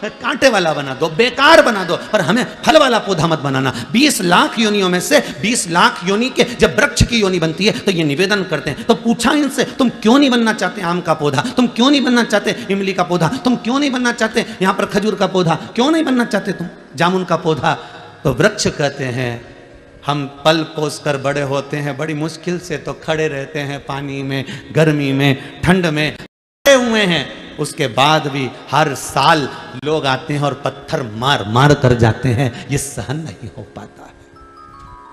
कांटे वाला बना दो, बेकार बना दो, पर हमें फल वाला पौधा मत बनाना। 20 लाख योनियों में से 20 लाख योनि के जब वृक्ष की योनि बनती है तो ये निवेदन करते हैं। तो पूछा इनसे, तुम क्यों नहीं बनना चाहते आम का पौधा, तुम क्यों नहीं बनना चाहते इमली का पौधा, तुम क्यों नहीं बनना चाहते यहां पर खजूर का पौधा, क्यों नहीं बनना चाहते तुम जामुन का पौधा? तो वृक्ष कहते हैं हम पल पोस कर बड़े होते हैं, बड़ी मुश्किल से तो खड़े रहते हैं, पानी में, गर्मी में, ठंड में खड़े हुए हैं, उसके बाद भी हर साल लोग आते हैं और पत्थर मार मार कर जाते हैं। ये सहन नहीं हो पाता है,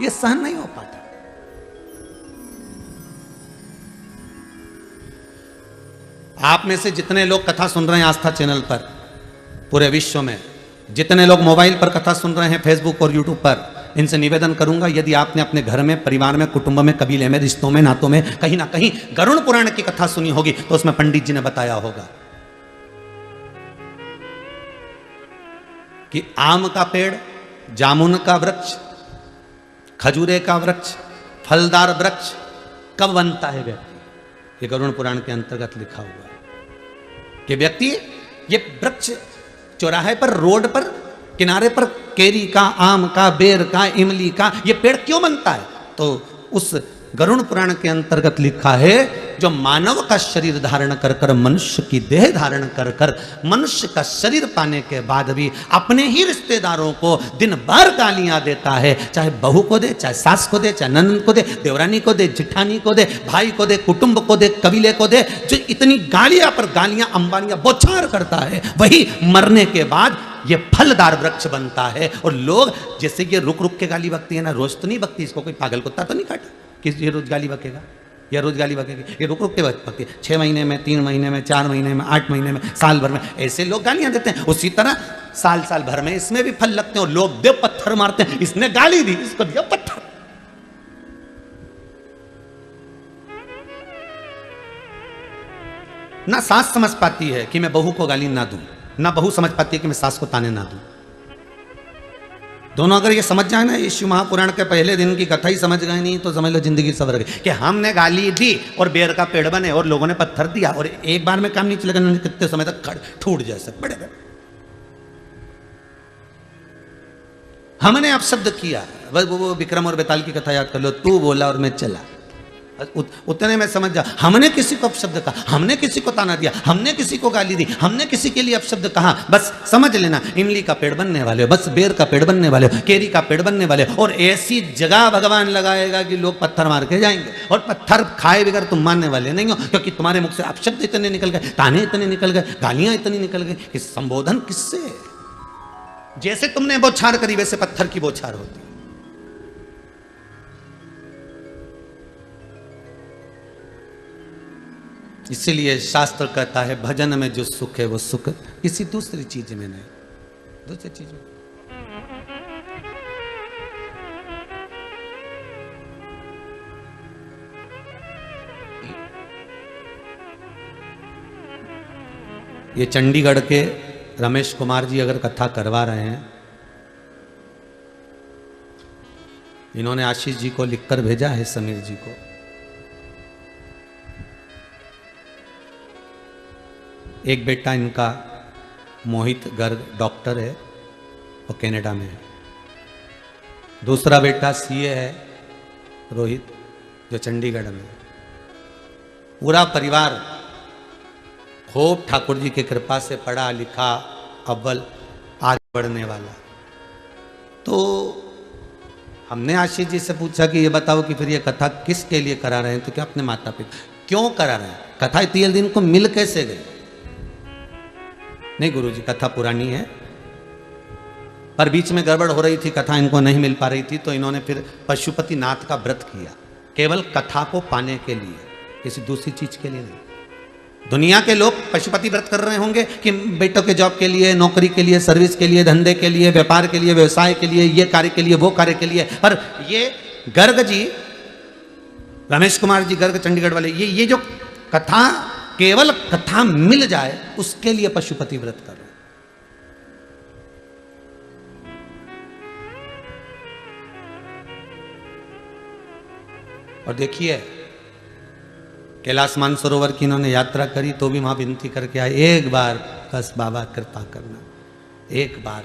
ये सहन नहीं हो पाता। आप में से जितने लोग कथा सुन रहे हैं आस्था चैनल पर, पूरे विश्व में जितने लोग मोबाइल पर कथा सुन रहे हैं, फेसबुक और यूट्यूब पर, इनसे निवेदन करूंगा, यदि आपने अपने घर में, परिवार में, कुटुंब में, कबीले में, रिश्तों में, नातों में कहीं ना कहीं गरुड़ पुराण की कथा सुनी होगी तो उसमें पंडित जी ने बताया होगा कि आम का पेड़, जामुन का वृक्ष, खजूरे का वृक्ष, फलदार वृक्ष कब बनता है व्यक्ति। ये गरुड़ पुराण के अंतर्गत लिखा हुआ है कि व्यक्ति ये वृक्ष चौराहे पर, रोड पर, किनारे पर केरी का, आम का, बेर का, इमली का ये पेड़ क्यों बनता है? तो उस गरुड़ पुराण के अंतर्गत लिखा है जो मानव का शरीर धारण कर कर, मनुष्य की देह धारण कर कर, मनुष्य का शरीर पाने के बाद भी अपने ही रिश्तेदारों को दिन भर गालियां देता है, चाहे बहू को दे, चाहे सास को दे, चाहे ननद को दे, देवरानी को दे, जिठानी को दे, भाई को दे, कुटुंब को दे, कबीले को दे, जो इतनी गालियां पर गालियां अंबानियां बौछार करता है, वही मरने के बाद ये फलदार वृक्ष बनता है। और लोग जैसे ये रुक रुक के गाली बकती है ना, रोज तो नहीं बकती, इसको कोई पागल कुत्ता तो नहीं काटा कि ये रोज गाली बकेगा या रोज गाली बकेगी, ये रुक रुक के बकती है। 6 महीने में, 3 महीने में, 4 महीने में, 8 महीने में, साल भर में, ऐसे लोग गालियां देते हैं। उसी तरह साल भर में इसमें भी फल लगते हैं और लोग देव पत्थर मारते हैं, इसने गाली दी, इसको दिया पत्थर। ना सास समझ पाती है कि मैं बहू को गाली ना दूं, ना बहू समझ पाती है कि मैं सास को ताने ना दूं। दोनों अगर ये समझ जाए ना, यीशु महापुराण के पहले दिन की कथा ही समझ गए नहीं तो समझ लो जिंदगी सवर गई। कि हमने गाली दी और बेर का पेड़ बने और लोगों ने पत्थर दिया और एक बार में काम नहीं चलेगा, कितने समय तक ठूट जैसे बड़े बड़े। हमने आप शब्द किया, वो विक्रम और बेताल की कथा याद कर लो, तू बोला और मैं चला, उतने में समझ जा। हमने किसी को अपशब्द कहा, हमने किसी को ताना दिया, हमने किसी को गाली दी, हमने किसी के लिए अपशब्द कहा, बस समझ लेना इमली का पेड़ बनने वाले हो, बस बेर का पेड़ बनने वाले हो, केरी का पेड़ बनने वाले हो। और ऐसी जगह भगवान लगाएगा कि लोग पत्थर मार के जाएंगे और पत्थर खाए बगैर तुम मानने वाले नहीं हो, क्योंकि तुम्हारे मुख से अपशब्द इतने निकल गए, ताने इतने निकल गए, गालियां इतनी निकल गई कि संबोधन किससे? जैसे तुमने बौछार करी वैसे पत्थर की बौछार होती। इसीलिए शास्त्र कहता है भजन में जो सुख है वो सुख किसी दूसरी चीज में नहीं, दूसरी चीज में। ये चंडीगढ़ के रमेश कुमार जी अगर कथा करवा रहे हैं, इन्होंने आशीष जी को लिखकर भेजा है, समीर जी को। एक बेटा इनका मोहित गर्ग डॉक्टर है, वो कनाडा में है। दूसरा बेटा सीए है रोहित, जो चंडीगढ़ में है। पूरा परिवार खूब ठाकुर जी की कृपा से पढ़ा लिखा, अव्वल आगे बढ़ने वाला। तो हमने आशीष जी से पूछा कि ये बताओ कि फिर ये कथा किसके लिए करा रहे हैं? तो क्या अपने माता पिता क्यों करा रहे हैं? कथा इतने दिन को मिल कैसे गई? नहीं गुरुजी, कथा पुरानी है पर बीच में गड़बड़ हो रही थी, कथा इनको नहीं मिल पा रही थी, तो इन्होंने फिर पशुपति नाथ का व्रत किया, केवल कथा को पाने के लिए, किसी दूसरी चीज के लिए नहीं। दुनिया के लोग पशुपति व्रत कर रहे होंगे कि बेटों के जॉब के लिए, नौकरी के लिए, सर्विस के लिए, धंधे के लिए, व्यापार के लिए, व्यवसाय के लिए, ये कार्य के लिए, वो कार्य के लिए। पर ये गर्ग जी, रमेश कुमार जी गर्ग चंडीगढ़ वाले, ये जो कथा, केवल कथा मिल जाए उसके लिए पशुपति व्रत कर रहे हैं। और देखिए कैलाश मानसरोवर की इन्होंने यात्रा करी तो भी वहां विनती करके आए, एक बार बस बाबा कृपा करना। एक बार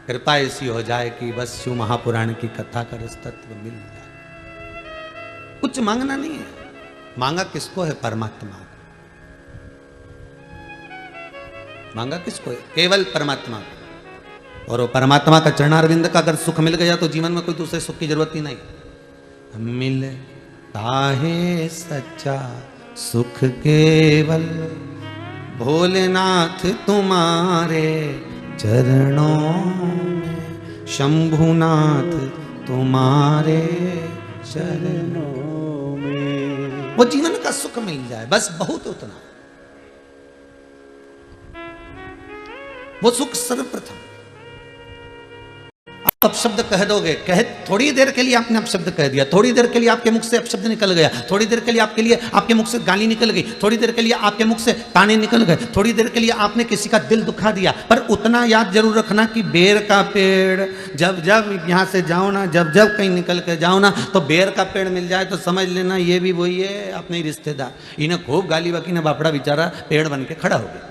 कृपा ऐसी हो जाए कि बस शिव महापुराण की कथा का रस तत्व मिल जाए। कुछ मांगना नहीं है, मांगा किसको है? परमात्मा को। मांगा किसको है? केवल परमात्मा को। और वो परमात्मा का चरणारविंद का अगर सुख मिल गया तो जीवन में कोई दूसरे सुख की जरूरत ही नहीं। मिलता है सच्चा सुख केवल भोलेनाथ तुम्हारे चरणों में, शंभुनाथ तुम्हारे चरणों में। वो जीवन का सुख मिल जाए बस, बहुत उतना। वो सुख सर्वप्रथम। आप अपशब्द कह दोगे, कहे थोड़ी देर के लिए आपने अपशब्द कह दिया, थोड़ी देर के लिए आपके मुख से अपशब्द निकल गया, थोड़ी देर के लिए आपके मुख से गाली निकल गई, थोड़ी देर के लिए आपके मुख से ताने निकल गए, थोड़ी देर के लिए आपने किसी का दिल दुखा दिया, पर उतना याद जरूर रखना कि बेर का पेड़ जब जब यहां से जाओ ना, जब जब कहीं निकल के जाओ ना, तो बेर का पेड़ मिल जाए तो समझ लेना ये भी वही है, अपने ही रिश्तेदार। इन्हें खूब गाली बकी ने बापड़ा बेचारा पेड़ बन के खड़ा हो गया।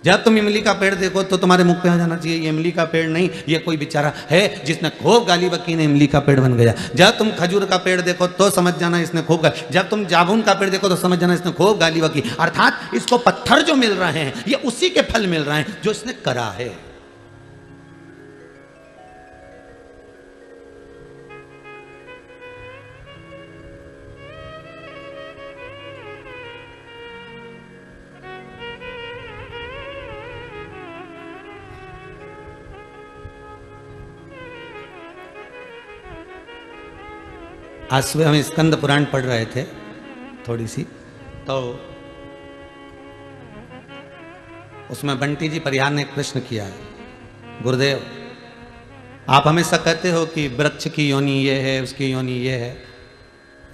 जब तुम इमली का पेड़ देखो तो तुम्हारे मुख पे आ जाना चाहिए ये इमली का पेड़ नहीं, ये कोई बेचारा है जिसने खूब गाली बकी ने इमली का पेड़ बन गया। जब तुम खजूर का पेड़ देखो तो समझ जाना इसने खूब गाली, जब तुम जामुन का पेड़ देखो तो समझ जाना इसने खूब गाली बकी। अर्थात इसको पत्थर जो मिल रहे हैं ये उसी के फल मिल रहे हैं जो इसने करा है। आज सुबह हम स्कंद पुराण पढ़ रहे थे थोड़ी सी, तो उसमें बंटी जी परिहार ने एक प्रश्न किया है, गुरुदेव आप हमेशा कहते हो कि वृक्ष की योनि ये है, उसकी योनि ये है,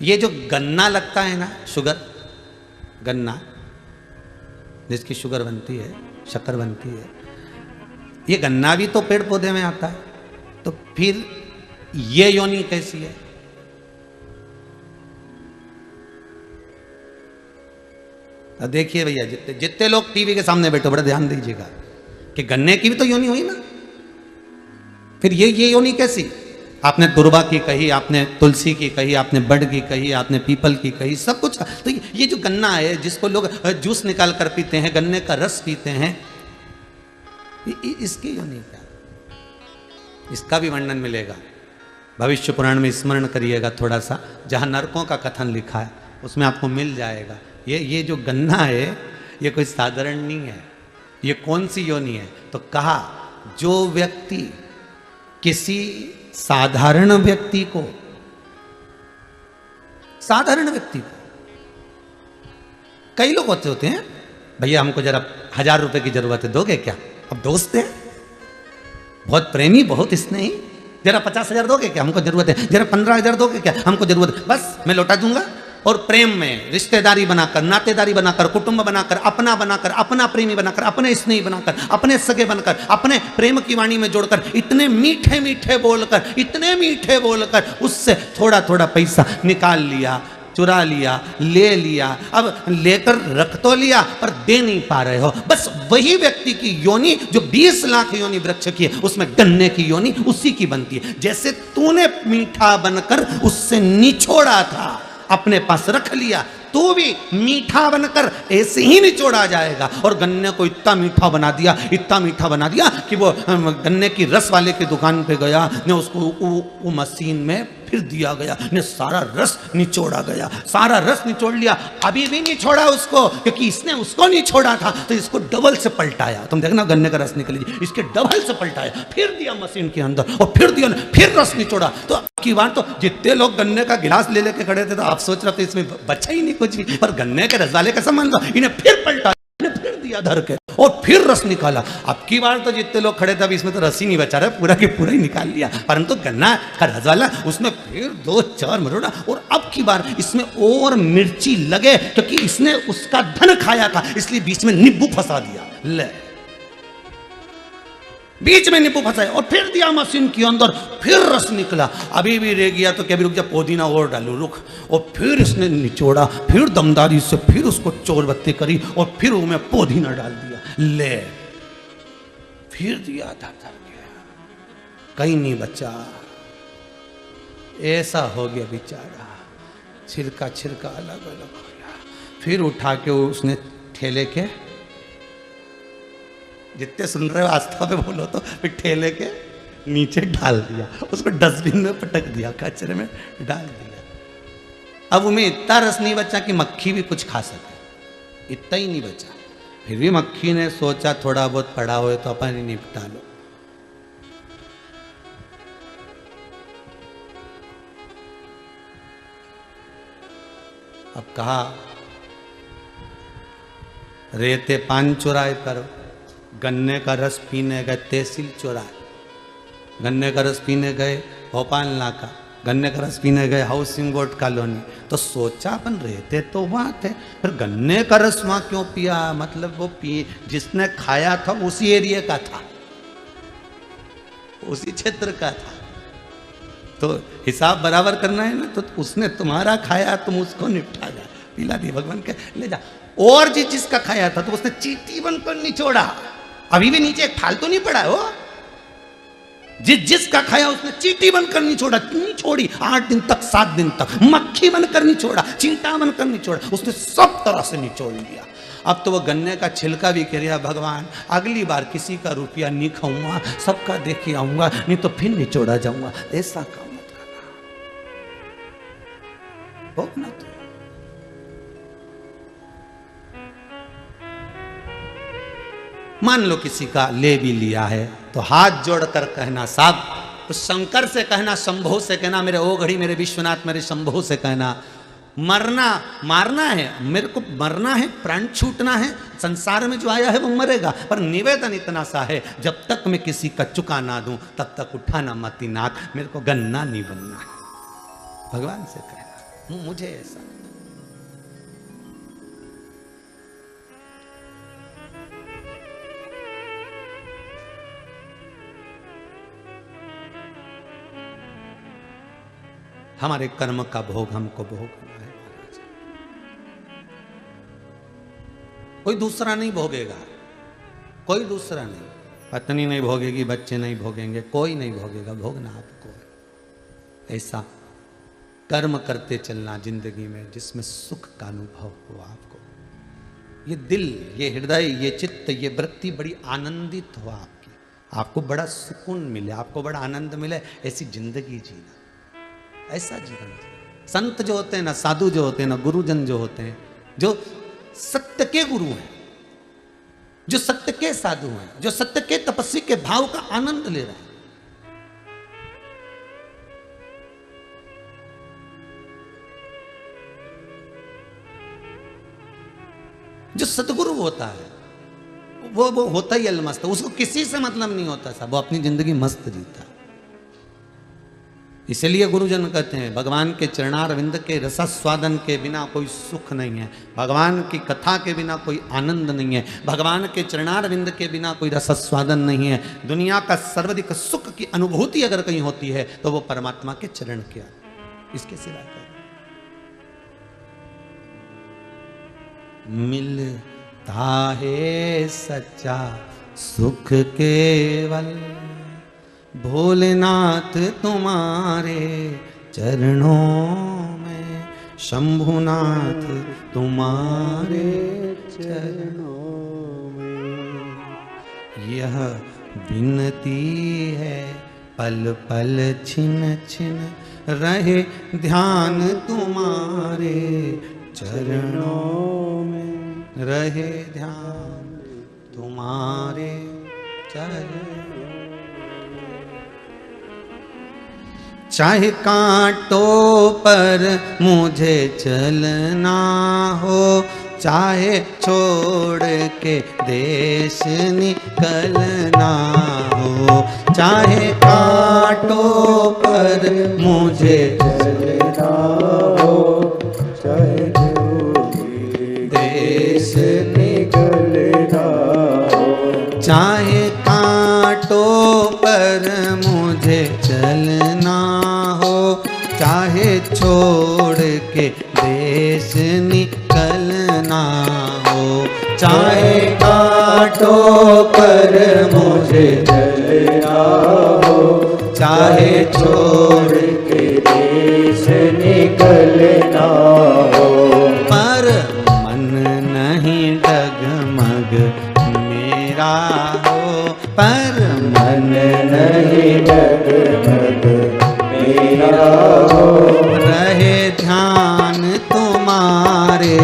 ये जो गन्ना लगता है ना, शुगर, गन्ना जिसकी शुगर बनती है, शक्कर बनती है, ये गन्ना भी तो पेड़ पौधे में आता है, तो फिर ये योनि कैसी है? तो देखिए भैया, जितने लोग टीवी के सामने बैठे बड़ा ध्यान दीजिएगा कि गन्ने की भी तो योनि हुई ना, फिर ये योनि कैसी? आपने दुर्वा की कही, आपने तुलसी की कही, आपने बड़ की कही, आपने पीपल की कही, सब कुछ। तो ये जो गन्ना है जिसको लोग जूस निकाल कर पीते हैं, गन्ने का रस पीते हैं, इसकी योनि क्या? इसका भी वर्णन मिलेगा भविष्य पुराण में, स्मरण करिएगा थोड़ा सा, जहां नरकों का कथन लिखा है उसमें आपको मिल जाएगा। ये जो गन्ना है ये कोई साधारण नहीं है। ये कौन सी योनि है? तो कहा जो व्यक्ति किसी साधारण व्यक्ति को, साधारण व्यक्ति को, कई लोग होते हैं भैया हमको जरा 1000 रुपए की जरूरत है, दोगे क्या? अब दोस्त है, बहुत प्रेमी, बहुत स्नेही, जरा 50,000 दोगे क्या? हमको जरूरत है। जरा 15,000 दोगे क्या? हमको जरूरत है। बस मैं लौटा दूंगा। और प्रेम में रिश्तेदारी बनाकर, नातेदारी बनाकर, कुटुंब बनाकर, अपना प्रेमी बनाकर, अपने स्नेही बनाकर, अपने सगे बनकर, अपने प्रेम की वाणी में जोड़कर, इतने मीठे मीठे बोलकर, इतने मीठे बोलकर उससे थोड़ा थोड़ा पैसा निकाल लिया, चुरा लिया, ले लिया। अब लेकर रख तो लिया पर दे नहीं पा रहे हो। बस वही व्यक्ति की योनि जो 20 लाख योनि वृक्ष की है, उसमें गन्ने की योनि उसी की बनती है। जैसे तूने मीठा बनकर उससे निछोड़ा था, अपने पास रख लिया, तो भी मीठा बनकर ऐसे ही निचोड़ा जाएगा। और गन्ने को इतना मीठा बना दिया, इतना मीठा बना दिया कि वो गन्ने की रस वाले की दुकान पे गया, ने उसको वो मशीन में फिर दिया गया, ने सारा रस निचोड़ा गया, सारा रस निचोड़ लिया। अभी भी नहीं छोड़ा उसको, क्योंकि इसने उसको नहीं छोड़ा था, तो इसको डबल से पलटाया। तुम देखना गन्ने का रस निकल, इसके डबल से पलटाया, फिर दिया मशीन के अंदर और फिर दिया, फिर रस निचोड़ा। तो की बात, तो जितने लोग गन्ने का गिलास ले लेके खड़े थे तो आप सोच रहे थे इसमें बचा ही नहीं कुछ भी, पर गन्ने के रस वाले का संबंध, इन्हें फिर पलटा, फिर दिया धर के और फिर रस निकाला। अब की बार तो जितने लोग खड़े थे अब इसमें तो रस ही नहीं बचा रहा, पूरा के पूरा ही निकाल लिया। परंतु गन्ना का रस वाला उसमें फिर 2-4 मरोड़ा, और अब की बार इसमें और मिर्ची लगे, क्योंकि इसने उसका धन खाया था, इसलिए बीच में नींबू फंसा दिया। ले, बीच में नींबू फंसाया और फिर दिया मशीन के अंदर, फिर रस निकला। अभी भी रह गया तो क्या, भी रुक जा, पुदीना और डालू, रुक। और फिर इसने निचोड़ा, फिर दमदारी से फिर उसको चोर बत्ती करी और फिर उसमें पुदीना डाल दिया। ले, फिर दिया धर धर के, कहीं नहीं बचा। ऐसा हो गया बेचारा, छिलका छिलका अलग अलग हो गया। फिर उठा के उसने ठेले के, जितने सुन रहे हो आस्था पे बोलो तो, फिर ठेले के नीचे डाल दिया, उसको डस्टबिन में पटक दिया, कचरे में डाल दिया। अब उनमें इतना रस नहीं बचा कि मक्खी भी कुछ खा सके, इतना ही नहीं बचा। फिर भी मक्खी ने सोचा थोड़ा बहुत पड़ा हुए तो अपन ही निपटा लो। अब कहा रेते पान चुराए करो, गन्ने का रस पीने गए तहसील चुराए, गन्ने का रस पीने गए भोपाल नाका, गन्ने का रस पीने गए हाउसिंग बोर्ड कॉलोनी। तो सोचा अपन रहते तो वहाँ थे, फिर गन्ने का रस वहाँ क्यों पिया? मतलब वो जिसने खाया था उसी एरिया का था, उसी क्षेत्र का था, तो हिसाब बराबर करना है ना। तो उसने तुम्हारा खाया, तुम उसको निपटा जा, पिला दी भगवान के ले जा। और जिसका खाया था तो उसने चीटी बनकर निचोड़ा, अभी भी नीचे एक फालतू नहीं पड़ा है वो। जिसका खाया उसने चीटी बनकर निचोड़ा, नहीं छोड़ी 8 दिन तक 7 दिन तक, मक्खी बनकर निचोड़ा, चींटा बनकर निचोड़ा, उसने सब तरह से निचोड़ लिया। अब तो वो गन्ने का छिलका भी कह रहा भगवान अगली बार किसी का रुपया नहीं खाऊंगा, सबका देख के आऊंगा, नहीं तो फिर निचोड़ा जाऊंगा। ऐसा काम मत करना, भोगना तो। मान लो किसी का ले भी लिया है तो हाथ जोड़कर कहना साहब, उस शंकर से कहना, शंभो से कहना, मेरे ओ घड़ी मेरे विश्वनाथ मेरे शंभो से कहना, मरना मारना है, मेरे को मरना है, प्राण छूटना है, संसार में जो आया है वो मरेगा, पर निवेदन इतना सा है जब तक मैं किसी का चुका ना दूं तब तक उठाना मती नाक, मेरे को गन्ना नहीं बनना है। भगवान से कहना मुझे ऐसा। हमारे कर्म का भोग हमको भोगना है महाराज, कोई दूसरा नहीं भोगेगा, कोई दूसरा नहीं, पत्नी नहीं भोगेगी, बच्चे नहीं भोगेंगे, कोई नहीं भोगेगा, भोगना आपको है। ऐसा कर्म करते चलना जिंदगी में जिसमें सुख का अनुभव हो आपको, ये दिल, ये हृदय, ये चित्त, ये वृत्ति बड़ी आनंदित हो आपकी, आपको बड़ा सुकून मिले, आपको बड़ा आनंद मिले, ऐसी जिंदगी जीना, ऐसा जीवन। संत जो होते हैं ना, साधु जो होते हैं ना, गुरुजन जो होते हैं, जो सत्य के गुरु हैं, जो सत्य के साधु हैं, जो सत्य के तपस्वी के भाव का आनंद ले रहे हैं, जो सतगुरु होता है वो होता ही अलमस्त, उसको किसी से मतलब नहीं होता साहब, वो अपनी जिंदगी मस्त जीता है। इसलिए गुरुजन कहते हैं भगवान के चरणारविंद के रसास्वादन के बिना कोई सुख नहीं है, भगवान की कथा के बिना कोई आनंद नहीं है, भगवान के चरणारविंद के बिना कोई रसास्वादन नहीं है। दुनिया का सर्वाधिक सुख की अनुभूति अगर कहीं होती है तो वो परमात्मा के चरण के, इसके सिवा मिलता है सच्चा सुख केवल भोलेनाथ तुम्हारे चरणों में, शंभुनाथ तुम्हारे चरणों में, यह विनती है पल पल छिन छिन रहे ध्यान तुम्हारे चरणों में, रहे ध्यान तुम्हारे चरणों। चाहे कांटों पर मुझे चलना हो, चाहे छोड़ के देश निकलना हो, चाहे कांटों पर मुझे चलना हो, चाहे देश निकलना हो, चाहे कांटों पर मुझे चलना हो, चाहे छोड़ के देश निकलना हो, चाहे कांटों घाटों पर मुझे चलना हो, चाहे छोड़ के देश निकलना हो, पर मन नहीं डगमग मेरा हो, पर मन नहीं डगमग मेरा हो, रहे ध्यान तुम्हारे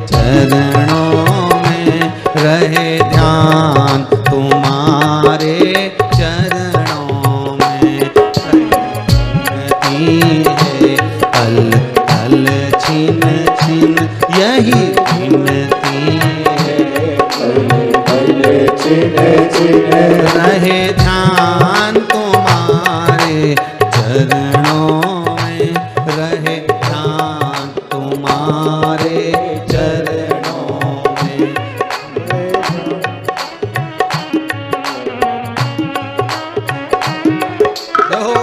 चरणों में, रहे ध्यान तुम्हारे चरणों में। है पल पल छिन छिन यही गिनती है, पल पल छिन छिन रहे ध्यान तुम्हारे चरणों में, रहे ध्यान तुम्हारे चरणों में। रहो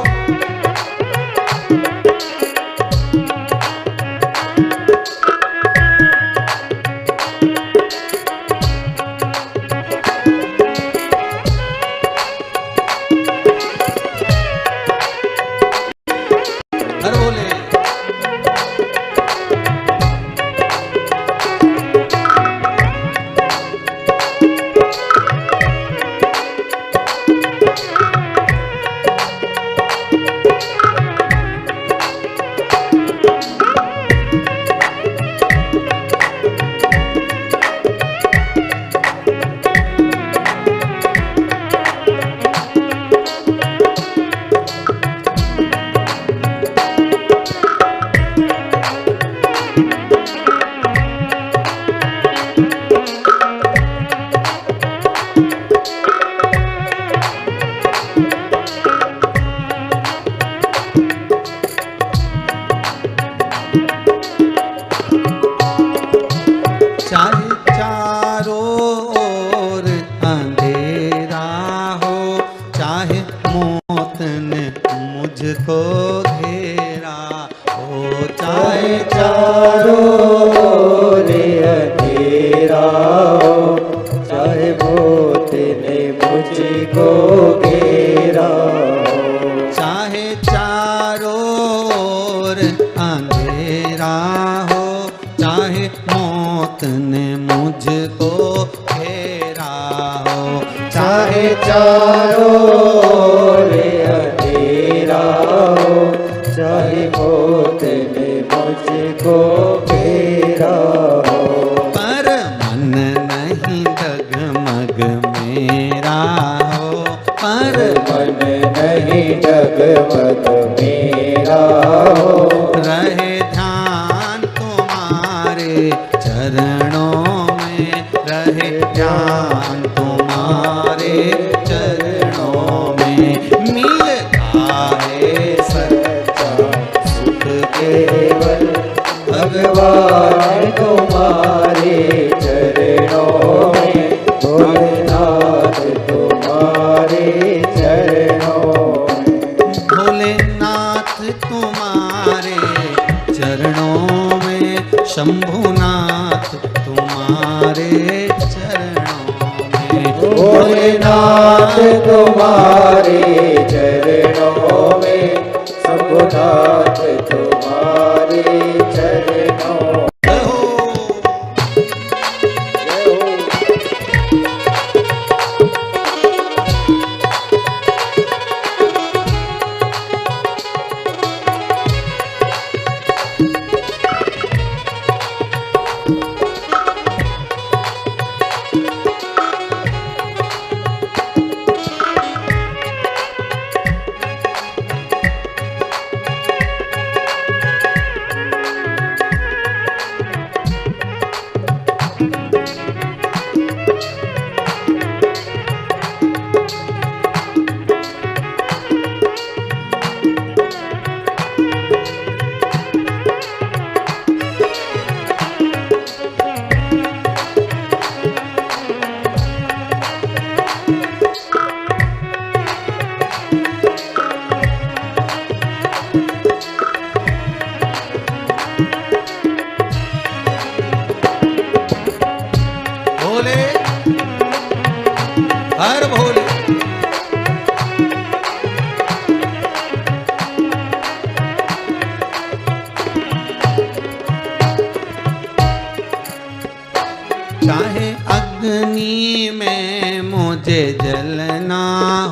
हर बोले चाहे चारों ओर अंधेरा हो, चाहे मौत ने मुझको घेरा हो, चाहे चारों ओर अंधेरा हो, चाहे मौत ने मुझको घेरा हो, चाहे चारों ओर अंधेरा हो, चाहे मौत ने मुझको घेरा हो, चाहे चारों ओर अंधेरा हो, चाहे मौत ने मुझको घेरा हो, पर मन नहीं डगमग मेरा हो, पर मन नहीं डगमग मेरा हो, रहे ध्यान तुम्हारे चरणों में, रहे ध्यान तुम्हारे चरणों में। मिलता है सच्चा सुख केवल भगवान तुम्हारे चरणों में, भोलेनाथ तुम्हारे चरणों में, भोलेनाथ तुम्हारे चरणों में, शंभुनाथ तुम्हारे चरणों में, भोलेनाथ तुम्हारे चरणों में, शंभुनाथ तुम्हारे चरणों में।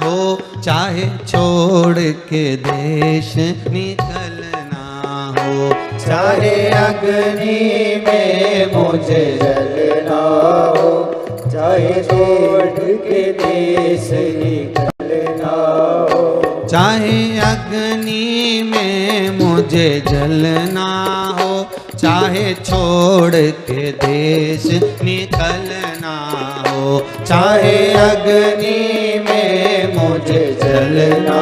हो, चाहे छोड़ के देश निकलना हो, चाहे अग्नि में मुझे जलना हो, चाहे छोड़ के देश निकलना हो, चाहे अग्नि में मुझे जलना हो, चाहे छोड़ के देश निकलना हो, चाहे अग्नि में मुझे जलना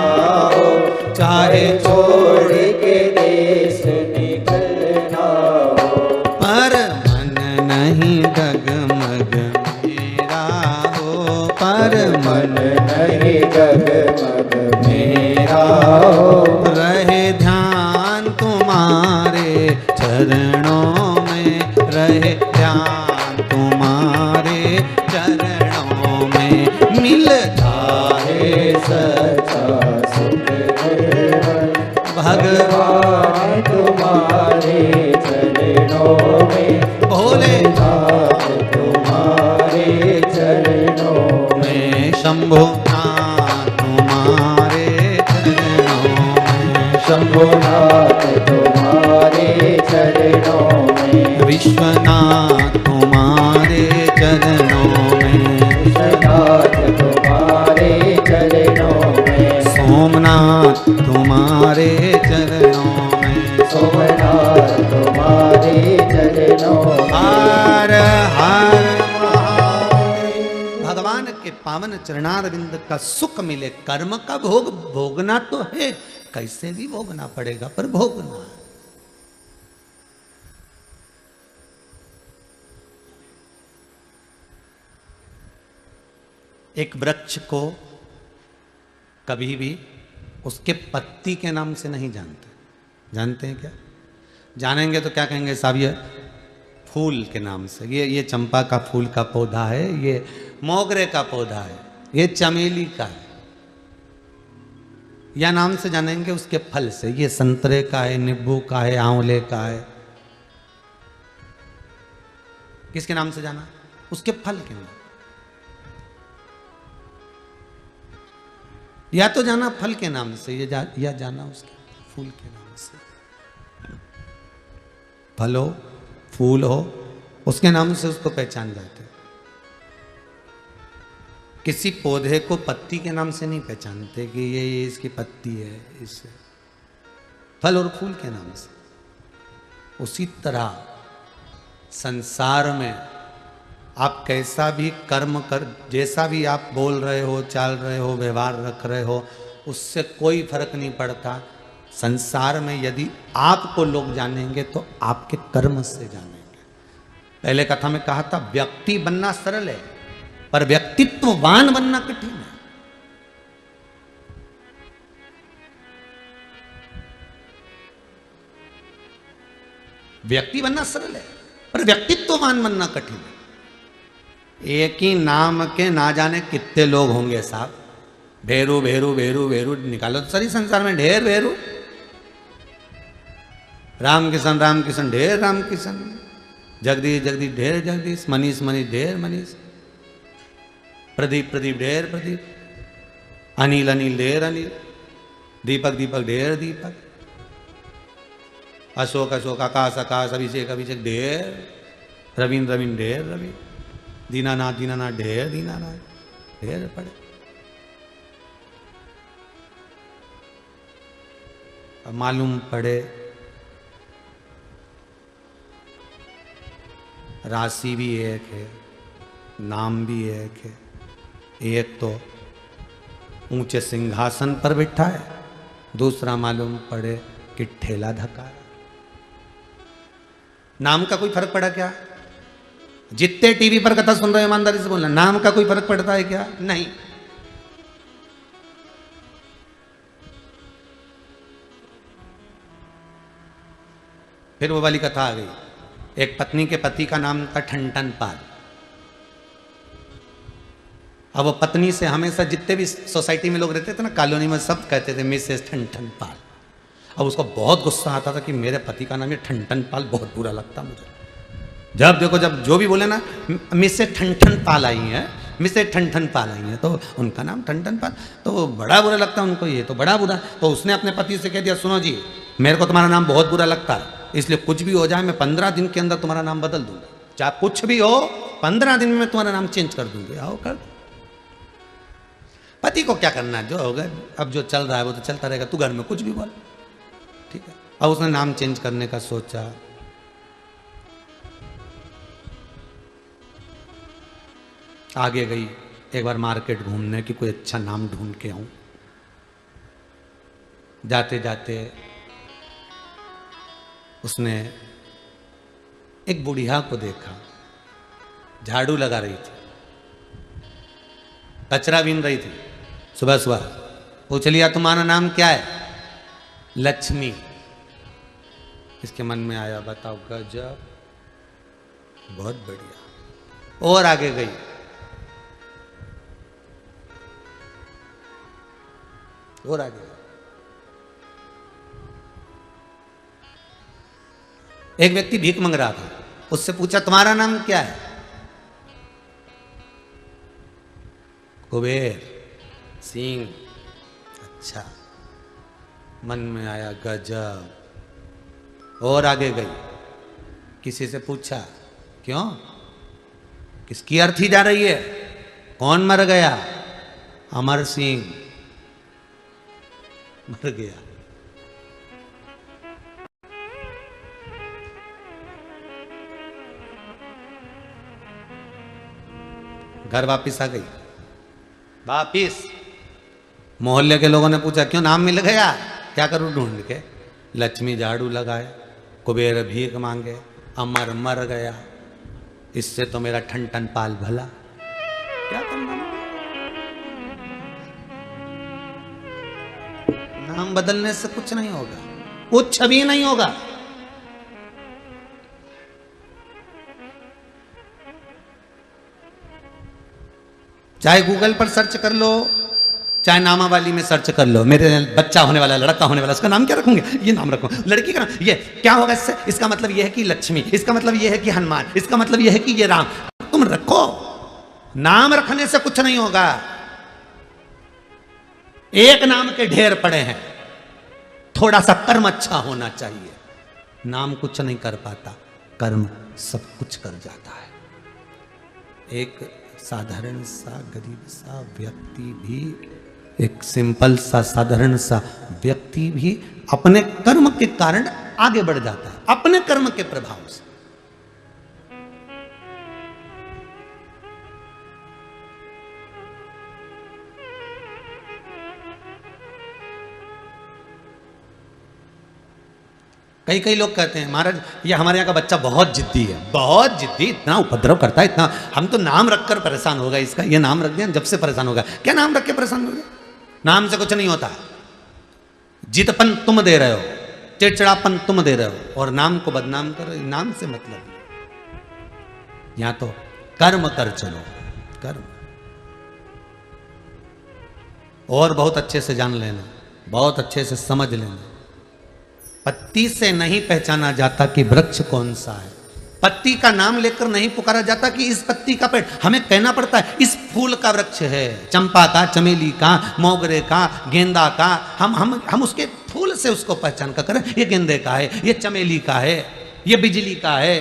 हो, चाहे छोड़ के देश निकलना हो, पर मन नहीं डगमग मेरा हो, पर मन नहीं डगमग मेरा हो, रहे ध्यान तुम्हारे चरणों में, रहे ध्यान तुम्हारे चरणों में, मिलता है सच्चा सुख निर्मल भगवान तुम्हारे चरणों में, भोलेनाथ तुम्हारे चरणों में, शंभुनाथ तुम्हारे चरणों में, शंभुनाथ तुम्हारे चरणों में, विश्वनाथ तुम्हारे चरणों में, विश्वनाथ तुम्हारे चरणों में, सोमनाथ तुम्हारे चरणों में, सोमनाथ तुम्हारे चरणों में, हर हर महादेव। भगवान के पावन चरणारविंद का सुख मिले, कर्म का भोग भोगना तो है, कैसे भी भोगना पड़ेगा, पर भोगना है। एक वृक्ष को कभी भी उसके पत्ती के नाम से नहीं जानते। जानते हैं क्या? जानेंगे तो क्या कहेंगे साहब, ये फूल के नाम से, ये चंपा का फूल का पौधा है, ये मोगरे का पौधा है, ये चमेली का है, या नाम से जानेंगे उसके फल से, ये संतरे का है, नींबू का है, आंवले का है। किसके नाम से जाना? उसके फल के नाम। या तो जाना फल के नाम से, या जाना उसके फूल के नाम से। फल हो, फूल हो, उसके नाम से उसको पहचान जाते। किसी पौधे को पत्ती के नाम से नहीं पहचानते कि ये इसकी पत्ती है, इससे फल और फूल के नाम से। उसी तरह संसार में आप कैसा भी कर्म कर, जैसा भी आप बोल रहे हो, चाल रहे हो, व्यवहार रख रहे हो, उससे कोई फर्क नहीं पड़ता। संसार में यदि आपको लोग जानेंगे तो आपके कर्म से जानेंगे। पहले कथा में कहा था, व्यक्ति बनना सरल है पर व्यक्तित्ववान बनना कठिन है। व्यक्ति बनना सरल है पर व्यक्तित्ववान बनना कठिन है। एक ही नाम के ना जाने कितने लोग होंगे साहब। भेरू भेरू भेरू भेरू निकालो तो सारी संसार में ढेर भेरू। राम किशन ढेर राम किशन, जगदीश जगदीश ढेर जगदीश, मनीष मनीष ढेर मनीष, प्रदीप प्रदीप ढेर प्रदीप, अनिल अनिल ढेर अनिल, दीपक दीपक ढेर दीपक, अशोक अशोक, आकाश आकाश, अभिषेक अभिषेक ढेर, रवीन रवीन ढेर रवीन, दीनानाथ दीनानाथ ढेर दीनानाथ ढेर पड़े। अब मालूम पड़े राशि भी एक है, नाम भी एक है। एक तो ऊंचे सिंहासन पर बैठा है, दूसरा मालूम पड़े कि ठेला धका है। नाम का कोई फर्क पड़ा क्या? जितने टीवी पर कथा सुन रहे हो ईमानदारी से बोलना, नाम का कोई फर्क पड़ता है क्या? नहीं। फिर वो वाली कथा आ गई। एक पत्नी के पति का नाम था ठनठन पाल। अब वो पत्नी से हमेशा जितने भी सोसाइटी में लोग रहते थे ना, कॉलोनी में, सब कहते थे मिसेस ठनठन पाल। अब उसको बहुत गुस्सा आता था कि मेरे पति का नाम ये ठनठन पाल, बहुत बुरा लगता मुझे। जब देखो, जब जो भी बोले ना मिसेस ठनठन पाल आई है, मिसे ठन ठन पाल आई हैं, तो उनका नाम ठन ठन पाल। तो बड़ा बुरा लगता है उनको, ये तो बड़ा बुरा। तो उसने अपने पति से कह दिया, सुनो जी, मेरे को तुम्हारा नाम बहुत बुरा लगता है, इसलिए कुछ भी हो जाए मैं 15 दिन के अंदर तुम्हारा नाम बदल दूंगा। चाहे कुछ भी हो, 15 दिन में मैं तुम्हारा नाम चेंज कर दूंगी। आओ कर। पति को क्या करना है, जो होगा अब जो चल रहा है वो तो चलता रहेगा, तू घर में कुछ भी बोल, ठीक है। अब उसने नाम चेंज करने का सोचा। आगे गई एक बार मार्केट घूमने की, कोई अच्छा नाम ढूंढ के आऊं। जाते जाते उसने एक बुढ़िया को देखा, झाड़ू लगा रही थी, कचरा बीन रही थी सुबह सुबह। पूछ लिया, तुम्हारा नाम क्या है? लक्ष्मी। इसके मन में आया, बताओ गजब, बहुत बढ़िया। और आगे गई, और आगे गई। एक व्यक्ति भीख मांग रहा था, उससे पूछा, तुम्हारा नाम क्या है? कुबेर सिंह। अच्छा, मन में आया गजब। और आगे गई, किसी से पूछा, क्यों, किसकी अर्थी जा रही है? कौन मर गया? अमर सिंह मर गया। घर वापिस आ गई, वापिस। मोहल्ले के लोगों ने पूछा, क्यों, नाम मिल गया? क्या करूं ढूंढ के? लक्ष्मी झाड़ू लगाए, कुबेर भीख मांगे, अमर मर गया, इससे तो मेरा ठन ठन पाल भला। क्या करना, नाम बदलने से कुछ नहीं होगा, कुछ भी नहीं होगा। चाहे गूगल पर सर्च कर लो, चाहे नामावली में सर्च कर लो, मेरे बच्चा होने वाला, लड़का होने वाला, उसका नाम क्या रखूंगे? ये नाम रखूंगा। लड़की का नाम ये क्या होगा इससे? इसका मतलब ये है कि लक्ष्मी, इसका मतलब ये है कि हनुमान, इसका मतलब ये है कि ये राम। तुम रखो, नाम रखने से कुछ नहीं होगा। एक नाम के ढेर पड़े हैं, थोड़ा सा कर्म अच्छा होना चाहिए। नाम कुछ नहीं कर पाता, कर्म सब कुछ कर जाता है। एक साधारण सा गरीब सा व्यक्ति भी, एक सिंपल सा साधारण सा व्यक्ति भी अपने कर्म के कारण आगे बढ़ जाता है, अपने कर्म के प्रभाव से। कई कई लोग कहते हैं, महाराज ये हमारे यहाँ का बच्चा बहुत जिद्दी है, बहुत जिद्दी, इतना उपद्रव करता है, इतना, हम तो नाम रखकर परेशान हो गए इसका, ये नाम रख दिया, जब से परेशान हो गया। क्या नाम रख के परेशान हो गए? नाम से कुछ नहीं होता। जिदपन तुम दे रहे हो, चिड़चिड़ापन तुम दे रहे हो, और नाम को बदनाम कर, नाम से मतलब। यहां तो कर्म कर चलो, कर्म। और बहुत अच्छे से जान लेना, बहुत अच्छे से समझ लेना, पत्ती से नहीं पहचाना जाता कि वृक्ष कौन सा है। पत्ती का नाम लेकर नहीं पुकारा जाता कि इस पत्ती का पेड़, हमें कहना पड़ता है इस फूल का वृक्ष है, चंपा का, चमेली का, मोगरे का, गेंदा का। हम उसके फूल से उसको पहचान कर करें, ये गेंदे का है, ये चमेली का है, ये बिजली का है।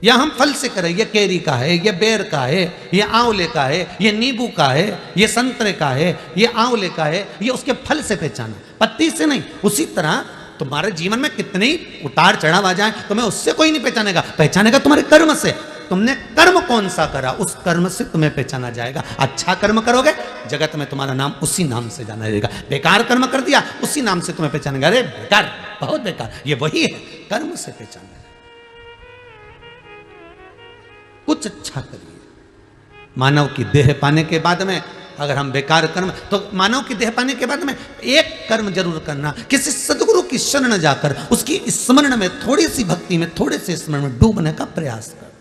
या हम फल से करें, ये केरी का है, ये बेर का है, ये आंवले का है, ये नींबू का है, ये संतरे का है, ये आंवले का है, ये उसके फल से पहचाना, पत्ती से नहीं। उसी तरह तुम्हारे जीवन में कितने उतार चढ़ाव आ जाए, तुम्हें उससे कोई नहीं पहचानेगा, पहचानेगा तुम्हारे कर्म से। तुमने कर्म कौन सा करा, उस कर्म से तुम्हें पहचाना जाएगा। अच्छा कर्म करोगे, जगत में तुम्हारा नाम उसी नाम से जाना जाएगा। बेकार कर्म कर दिया, उसी नाम से तुम्हें पहचानेगा, अरे बेकार, बहुत बेकार, ये वही है, कर्म से पहचाना। कुछ अच्छा करिए। मानव की देह पाने के बाद में अगर हम बेकार कर्म, तो मानव की देह पाने के बाद में एक कर्म जरूर करना, किसी सदगुरु की शरण जाकर उसकी स्मरण में, थोड़ी सी भक्ति में, थोड़े से स्मरण में डूबने का प्रयास कर।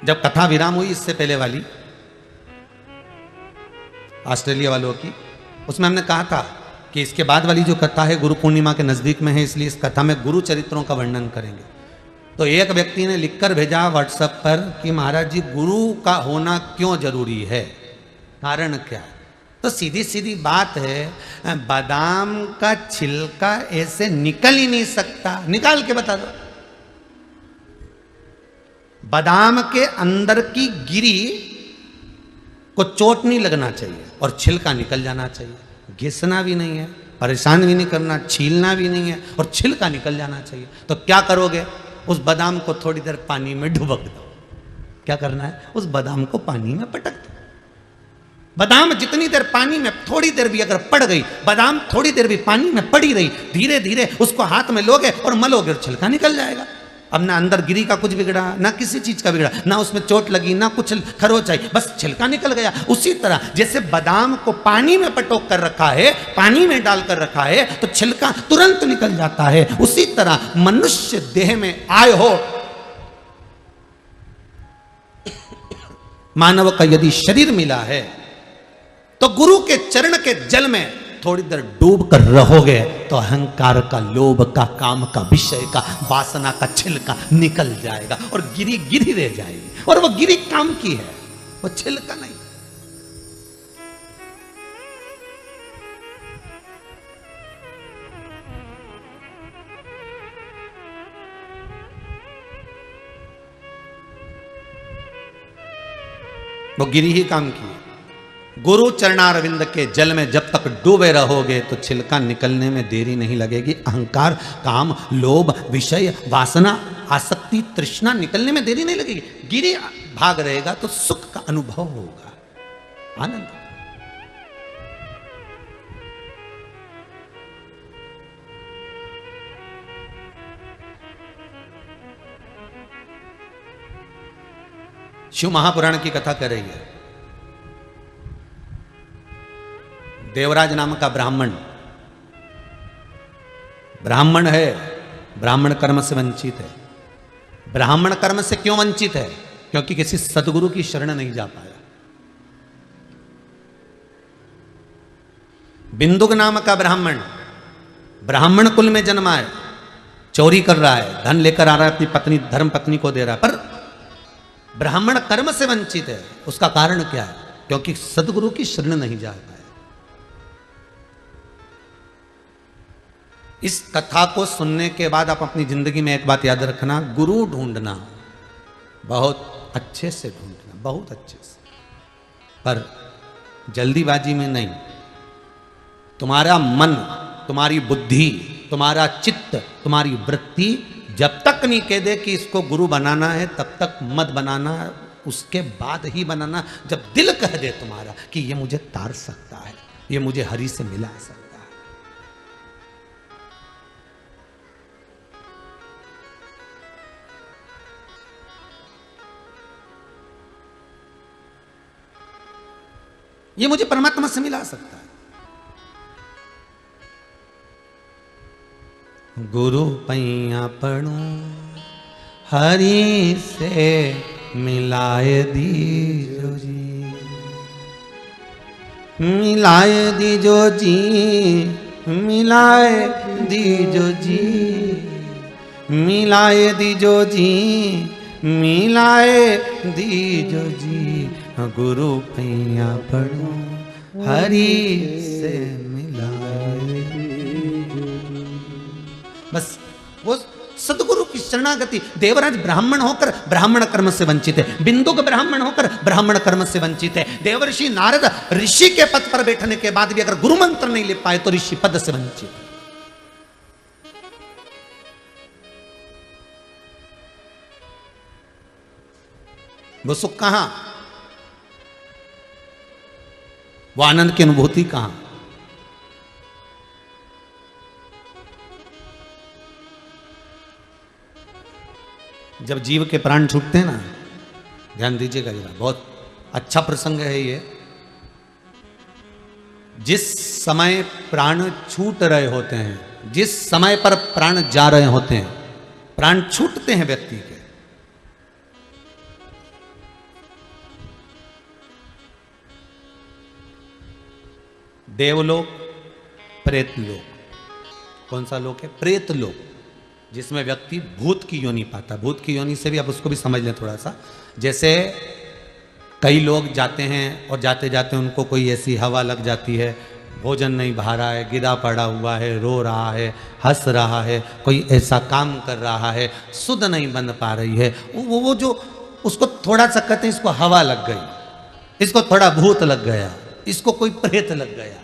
जब कथा विराम हुई इससे पहले वाली ऑस्ट्रेलिया वालों की, उसमें हमने कहा था कि इसके बाद वाली जो कथा है गुरु पूर्णिमा के नज़दीक में है, इसलिए इस कथा में गुरु चरित्रों का वर्णन करेंगे। तो एक व्यक्ति ने लिखकर भेजा व्हाट्सएप पर कि महाराज जी गुरु का होना क्यों जरूरी है, कारण क्या है। तो सीधी सीधी बात है, बादाम का छिलका ऐसे निकल ही नहीं सकता, निकाल के बता दो। बादाम के अंदर की गिरी को चोट नहीं लगना चाहिए और छिलका निकल जाना चाहिए, घिसना भी नहीं है, परेशान भी नहीं करना, छीलना भी नहीं है और छिलका निकल जाना चाहिए। तो क्या करोगे, उस बादाम को थोड़ी देर पानी में डुबक दो। क्या करना है, उस बादाम को पानी में पटक दो। बादाम जितनी देर पानी में, थोड़ी देर भी अगर पड़ गई, बादाम थोड़ी देर भी पानी में पड़ी रही, धीरे धीरे उसको हाथ में लोगे और मलोगे और छिलका निकल जाएगा। अब ना अंदर गिरी का कुछ बिगड़ा, ना किसी चीज का बिगड़ा, ना उसमें चोट लगी, ना कुछ खरोच आई, बस छिलका निकल गया। उसी तरह जैसे बादाम को पानी में पटोक कर रखा है, पानी में डाल कर रखा है, तो छिलका तुरंत निकल जाता है। उसी तरह मनुष्य देह में आए हो, मानव का यदि शरीर मिला है तो गुरु के चरण के जल में थोड़ी देर डूब कर रहोगे तो अहंकार का, लोभ का, काम का, विषय का, वासना का छिलका निकल जाएगा और गिरी गिरी रह जाएगी। और वो गिरी काम की है, वो छिलका नहीं। वो गिरी ही काम की है। गुरु चरणारविंद के जल में जब तक डूबे रहोगे तो छिलका निकलने में देरी नहीं लगेगी। अहंकार, काम, लोभ, विषय, वासना, आसक्ति, तृष्णा निकलने में देरी नहीं लगेगी। गिरी भाग रहेगा तो सुख का अनुभव होगा, आनंद। शिव महापुराण की कथा कर रही है। देवराज नाम का ब्राह्मण है, ब्राह्मण कर्म से वंचित है। ब्राह्मण कर्म से क्यों वंचित है, क्योंकि किसी सदगुरु की शरण नहीं जा पाया। बिंदुक नाम का ब्राह्मण कुल में जन्मा है, चोरी कर रहा है, धन लेकर आ रहा है, अपनी पत्नी, धर्म पत्नी को दे रहा है, पर ब्राह्मण कर्म से वंचित है। उसका कारण क्या है, क्योंकि सदगुरु की शरण नहीं जा पाया। इस कथा को सुनने के बाद आप अपनी जिंदगी में एक बात याद रखना, गुरु ढूंढना, बहुत अच्छे से ढूंढना, बहुत अच्छे से, पर जल्दीबाजी में नहीं। तुम्हारा मन, तुम्हारी बुद्धि, तुम्हारा चित्त, तुम्हारी वृत्ति जब तक नहीं कह दे कि इसको गुरु बनाना है तब तक मत बनाना, उसके बाद ही बनाना। जब दिल कह दे तुम्हारा कि ये मुझे तार सकता है, ये मुझे हरि से मिला सकता है, ये मुझे परमात्मा से मिला सकता है। गुरु पैया पढ़ू हरि से मिलाए दीजो जी, मिलाए दीजो जी, मिलाए दीजो जी, मिलाए दीजो जी, मिलाए दीजो जी। गुरु पैया पढ़ू हरि से मिलाए। बस वो सदगुरु की शरणागति। देवराज ब्राह्मण होकर ब्राह्मण कर्म से वंचित है, बिंदुक ब्राह्मण होकर ब्राह्मण कर्म से वंचित है। देवर्षि नारद ऋषि के पद पर बैठने के बाद भी अगर गुरु मंत्र नहीं ले पाए तो ऋषि पद से वंचित है। वो सुख कहां, वो आनंद की अनुभूति कहां? जब जीव के प्राण छूटते हैं ना, ध्यान दीजिएगा जरा, बहुत अच्छा प्रसंग है ये। जिस समय प्राण छूट रहे होते हैं, जिस समय पर प्राण जा रहे होते हैं, प्राण छूटते हैं व्यक्ति के, देवलोक, प्रेत लोक। कौन सा लोक है? प्रेत लोक, जिसमें व्यक्ति भूत की योनि पाता। भूत की योनि से भी आप उसको भी समझ लें थोड़ा सा। जैसे कई लोग जाते हैं और जाते जाते उनको कोई ऐसी हवा लग जाती है, भोजन नहीं भा रहा है, गिरा पड़ा हुआ है, रो रहा है, हंस रहा है, कोई ऐसा काम कर रहा है, शुद्ध नहीं बन पा रही है, वो जो उसको थोड़ा सा कहते हैं इसको हवा लग गई, इसको थोड़ा भूत लग गया, इसको कोई प्रेत लग गया।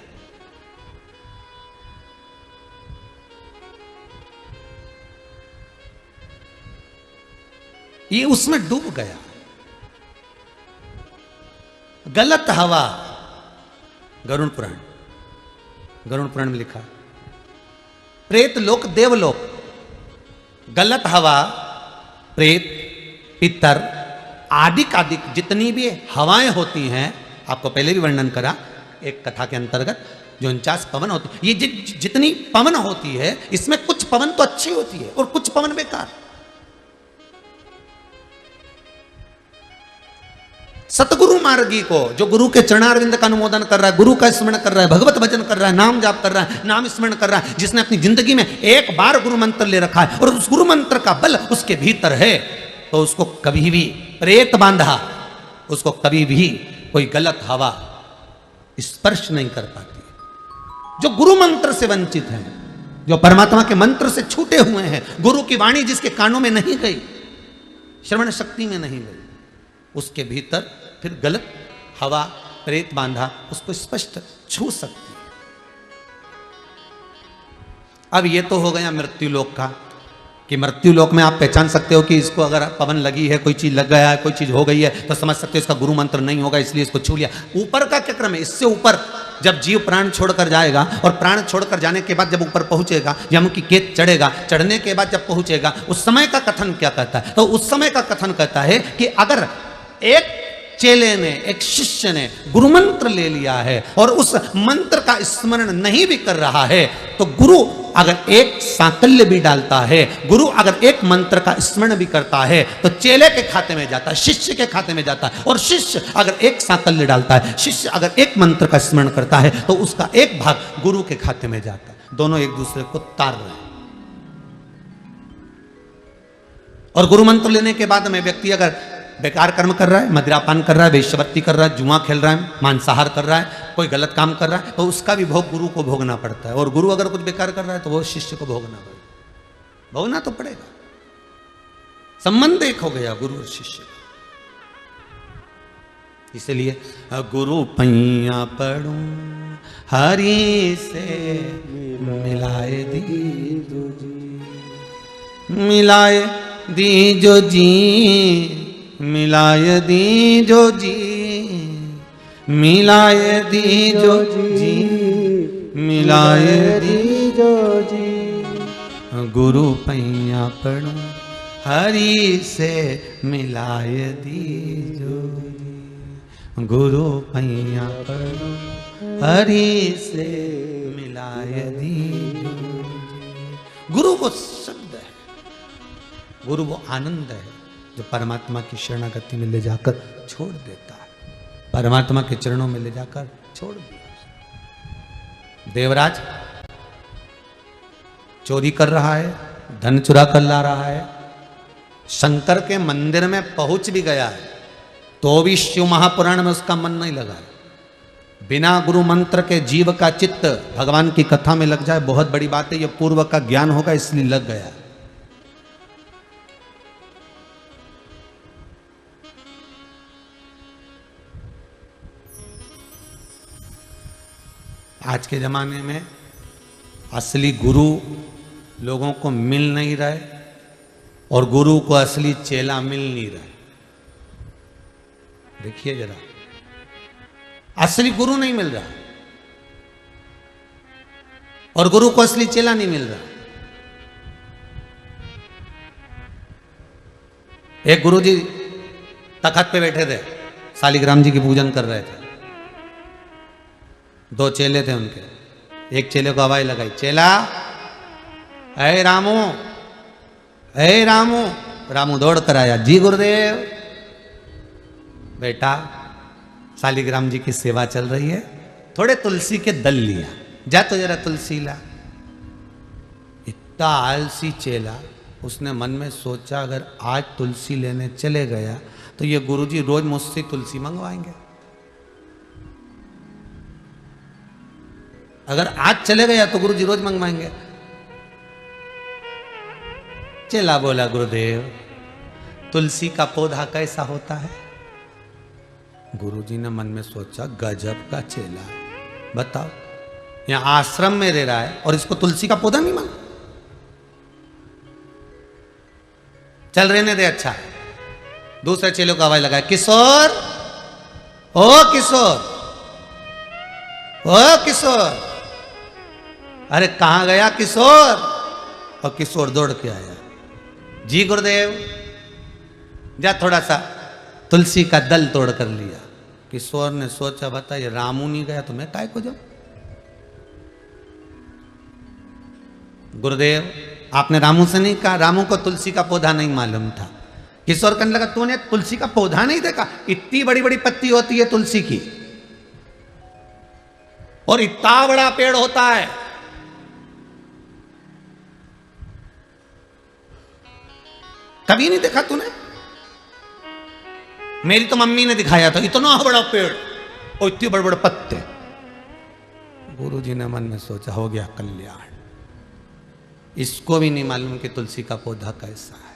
ये उसमें डूब गया। गलत हवा, गरुड़ पुराण में लिखा, प्रेत लोक देवलोक, गलत हवा, प्रेत, पितर आदि जितनी भी हवाएं होती हैं, आपको पहले भी वर्णन करा एक कथा के अंतर्गत, जो 49 पवन होती, ये जितनी पवन होती है, इसमें कुछ पवन तो अच्छी होती है और कुछ पवन बेकार। सतगुरु मार्गी को, जो गुरु के चरणारविंद का अनुमोदन कर रहा है, गुरु का स्मरण कर रहा है, भगवत भजन कर रहा है, नाम जाप कर रहा है, नाम स्मरण कर रहा है, जिसने अपनी जिंदगी में एक बार गुरु मंत्र ले रखा है और उस गुरु मंत्र का बल उसके भीतर है, तो उसको कभी भी प्रेत बांधा, उसको कभी भी कोई गलत हवा स्पर्श नहीं कर पाती। जो गुरु मंत्र से वंचित हैं, जो परमात्मा के मंत्र से छूटे हुए हैं, गुरु की वाणी जिसके कानों में नहीं गई, श्रवण शक्ति में नहीं गई, उसके भीतर फिर गलत हवा, प्रेत बांधा उसको स्पष्ट छू सकती है। अब ये तो हो गया मृत्यु लोक का, कि मृत्यु लोक में आप पहचान सकते हो कि इसको अगर पवन लगी है, कोई चीज लग गया है, कोई चीज हो गई है, तो समझ सकते हो इसका गुरु मंत्र नहीं होगा, इसलिए इसको छू लिया। ऊपर का क्या क्रम है? इससे ऊपर जब जीव प्राण छोड़कर जाएगा और प्राण छोड़कर जाने के बाद जब ऊपर पहुंचेगा, यम की केत चढ़ेगा, चढ़ने के बाद जब पहुंचेगा, उस समय का कथन क्या कहता है? तो उस समय का कथन कहता है कि अगर एक चेले ने, एक शिष्य ने गुरु मंत्र ले लिया है और उस मंत्र का स्मरण नहीं भी कर रहा है, तो गुरु अगर एक सांकल्य भी डालता है, गुरु अगर एक मंत्र का स्मरण भी करता है, तो चेले के खाते में जाता है, शिष्य के खाते में जाता है। और शिष्य अगर एक सांकल्य डालता है, शिष्य अगर एक मंत्र का स्मरण करता है, तो उसका एक भाग गुरु के खाते में जाता है। दोनों एक दूसरे को तार रहे हैं। और गुरु मंत्र लेने के बाद में व्यक्ति अगर बेकार कर्म कर रहा है, मदिरापान कर रहा है, वेश्यावृत्ति कर रहा है, जुआ खेल रहा है, मांसाहार कर रहा है, कोई गलत काम कर रहा है, तो उसका भी भोग गुरु को भोगना पड़ता है। और गुरु अगर कुछ बेकार कर रहा है, तो वो शिष्य को भोगना पड़ेगा, भोगना तो पड़ेगा। संबंध एक हो गया गुरु और शिष्य। इसलिए गुरु पैया पढ़ू हरि से मिलाए दीजो जी, मिलाए दीजो जी, मिलाए दीजो जी, मिलाए दीजो जी, मिलाए दीजो जी, गुरु पैया पढ़ू हरि से मिलाए दीजो जी, गुरु पैया पढ़ू हरि से मिलाए दीजो जी। गुरु वो शब्द है, गुरु वो आनंद है जो परमात्मा की शरणागति में ले जाकर छोड़ देता है, परमात्मा के चरणों में ले जाकर छोड़ दिया। देवराज चोरी कर रहा है, धन चुरा कर ला रहा है, शंकर के मंदिर में पहुंच भी गया है, तो भी शिव महापुराण में उसका मन नहीं लगा है। बिना गुरु मंत्र के जीव का चित्त भगवान की कथा में लग जाए बहुत बड़ी बात है, यह पूर्व का ज्ञान होगा इसलिए लग गया। आज के ज़माने में असली गुरु लोगों को मिल नहीं रहे और गुरु को असली चेला मिल नहीं रहे। देखिए जरा, असली गुरु नहीं मिल रहा और गुरु को असली चेला नहीं मिल रहा। एक गुरुजी तखत पे बैठे थे, शालिग्राम जी की पूजन कर रहे थे। दो चेले थे उनके, एक चेले को आवाज लगाई, चेला ऐ रामू, ऐ रामू। रामू दौड़ कर आया, जी गुरुदेव। बेटा शालिग्राम जी की सेवा चल रही है, थोड़े तुलसी के दल लिया, जा तो जरा तुलसी ला। इतना आलसी चेला, उसने मन में सोचा अगर आज तुलसी लेने चले गया तो ये गुरुजी रोज मुझसे तुलसी मंगवाएंगे। अगर आज चले गया तो गुरुजी रोज मंगवाएंगे। चेला बोला गुरुदेव तुलसी का पौधा कैसा होता है? गुरुजी ने मन में सोचा गजब का चेला, बताओ यहां आश्रम में रह रहा है और इसको तुलसी का पौधा नहीं मालूम। चल रहने दे, अच्छा। दूसरे चेलों का आवाज लगाया, किशोर, ओ किशोर, ओ किशोर। अरे कहां गया किशोर? और किशोर दौड़ के आया, जी गुरुदेव। जा थोड़ा सा तुलसी का दल तोड़ कर लिया। किशोर ने सोचा बता ये रामू नहीं गया तो मैं काय को जाऊं। गुरुदेव आपने रामू से नहीं कहा? रामू को तुलसी का पौधा नहीं मालूम था। किशोर कहने लगा तूने तुलसी का पौधा नहीं देखा? इतनी बड़ी बड़ी पत्ती होती है तुलसी की और इतना बड़ा पेड़ होता है। कभी नहीं देखा तूने? मेरी तो मम्मी ने दिखाया था, इतना बड़ा पेड़ और इतने बड़े बड़े पत्ते। गुरुजी ने मन में सोचा हो गया कल्याण, इसको भी नहीं मालूम कि तुलसी का पौधा कैसा है।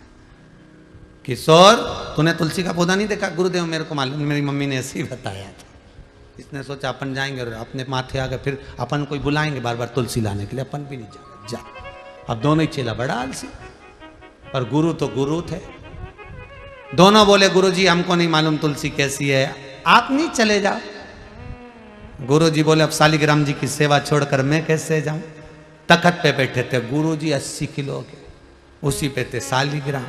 किशोर तूने तुलसी का पौधा नहीं देखा? गुरुदेव मेरे को मालूम, मेरी मम्मी ने ऐसे ही बताया था। इसने सोचा अपन जाएंगे और अपने माथे आ गए, फिर अपन कोई बुलाएंगे बार बार तुलसी लाने के लिए, अपन भी नहीं जाएंगे। जा। अब दोनों ही चेला बड़ा आलसी, पर गुरु तो गुरु थे। दोनों बोले गुरुजी हमको नहीं मालूम तुलसी कैसी है, आप नहीं चले जाओ। गुरुजी बोले अब शालिग्राम जी की सेवा छोड़कर मैं कैसे जाऊं? तखत पे बैठे थे गुरुजी 80 किलो के, उसी पे थे शालिग्राम।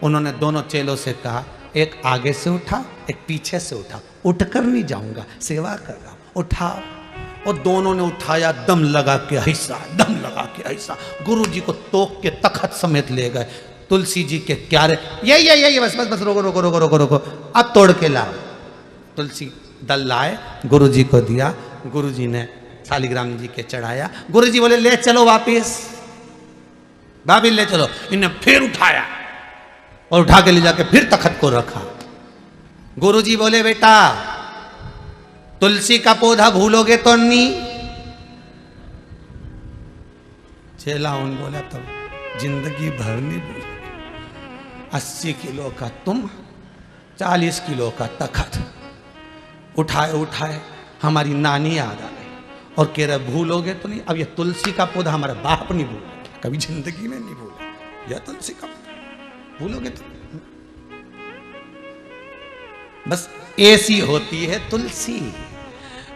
उन्होंने दोनों चेलों से कहा एक आगे से उठा, एक पीछे से उठा। उठकर नहीं जाऊंगा, सेवा कर रहा हूं, उठाओ। और दोनों ने उठाया, दम लगा के ऐसा, दम लगा के ऐसा। गुरुजी को तोक के तखत समेत ले गए। तुलसी जी के क्यारे, ये बस बस बस, रोको रोको रोको रोको रोको, अब तोड़ के लाओ। तुलसी दल लाए, गुरुजी को दिया। गुरुजी ने शालिग्राम जी के चढ़ाया। गुरुजी बोले ले चलो वापिस, वापिस ले चलो। इन्हें फिर उठाया और उठा के ले जाके फिर तखत को रखा। गुरुजी बोले बेटा तुलसी का पौधा भूलोगे तो नहीं? चेला उन बोला तब जिंदगी भर नहीं भूल। 80 किलो का तुम, 40 किलो का तखत उठाए उठाए हमारी नानी याद आ गई और कह रहे भूलोगे तो नहीं। अब ये तुलसी का पौधा हमारा बाप नहीं भूला, कभी जिंदगी में नहीं भूला। यह तुलसी का भूलोगे तो बस ऐसी होती है तुलसी।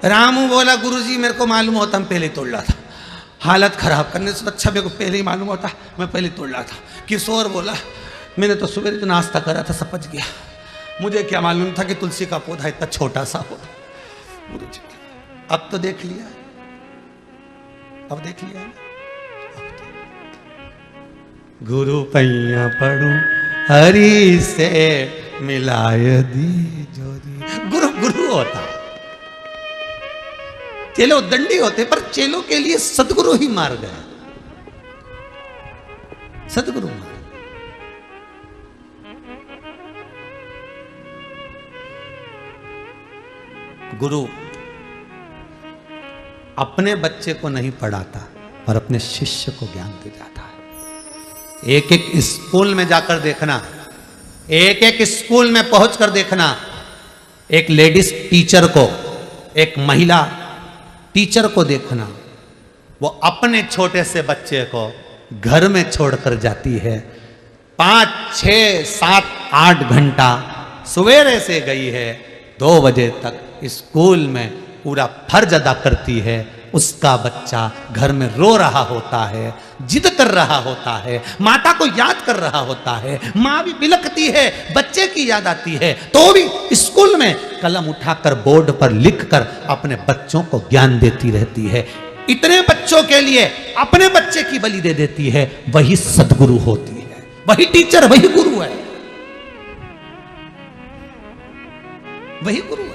रामू बोला गुरुजी मेरे को मालूम होता हम पहले तोड़ रहा था, हालत खराब करने से अच्छा मेरे को पहले ही मालूम होता मैं पहले तोड़ रहा था। किशोर बोला मैंने तो सुबह तो नाश्ता करा था, समझ गया, मुझे क्या मालूम था कि तुलसी का पौधा इतना छोटा सा होता। गुरुजी अब तो देख लिया, अब देख लिया। गुरु पैया पढ़ू हरि से मिलाय दी जोरी। गुरु गुरु होता है, चेलो दंडी होते, पर चेलों के लिए सदगुरु ही मार गए, सदगुरु मार। गुरु अपने बच्चे को नहीं पढ़ाता पर अपने शिष्य को ज्ञान दे जाता है। एक एक स्कूल में जाकर देखना, एक एक स्कूल में पहुंचकर देखना, एक लेडीज टीचर को, एक महिला टीचर को देखना, वो अपने छोटे से बच्चे को घर में छोड़कर जाती है। 5, 6, 7, 8 घंटा सवेरे से गई है, 2 बजे तक स्कूल में पूरा फर्ज अदा करती है। उसका बच्चा घर में रो रहा होता है, जिद कर रहा होता है, माता को याद कर रहा होता है, माँ भी बिलखती है, बच्चे की याद आती है, तो भी स्कूल में कलम उठाकर बोर्ड पर लिखकर अपने बच्चों को ज्ञान देती रहती है। इतने बच्चों के लिए अपने बच्चे की बलि दे देती है। वही सदगुरु होती है, वही टीचर, वही गुरु है, वही गुरु है।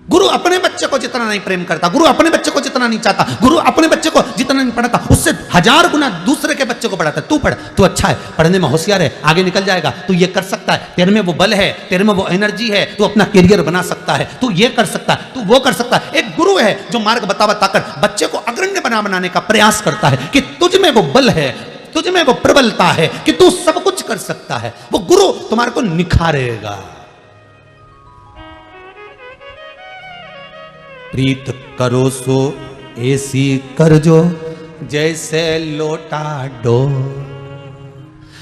गुरु अपने बच्चे को जितना नहीं प्रेम करता, गुरु अपने बच्चे को जितना नहीं चाहता, गुरु अपने बच्चे को जितना नहीं पढ़ाता, उससे 1000 गुना दूसरे के बच्चे को पढ़ाता है। तू पढ़, तू अच्छा है, पढ़ने में होशियार है, आगे निकल जाएगा, तू ये कर सकता है, तेरे में वो बल है, तेरे में वो एनर्जी है, तू अपना करियर बना सकता है, तू ये कर सकता है, तू वो कर सकता है। एक गुरु है जो मार्ग बताकर बच्चे को अग्रण्य बनाने का प्रयास करता है कि तुझ में वो बल है, तुझ में वो प्रबलता है कि तू सब कुछ कर सकता है। वो गुरु तुम्हारे को निखारेगा। प्रीत करो सो ऐसी कर जो जैसे लोटा डो।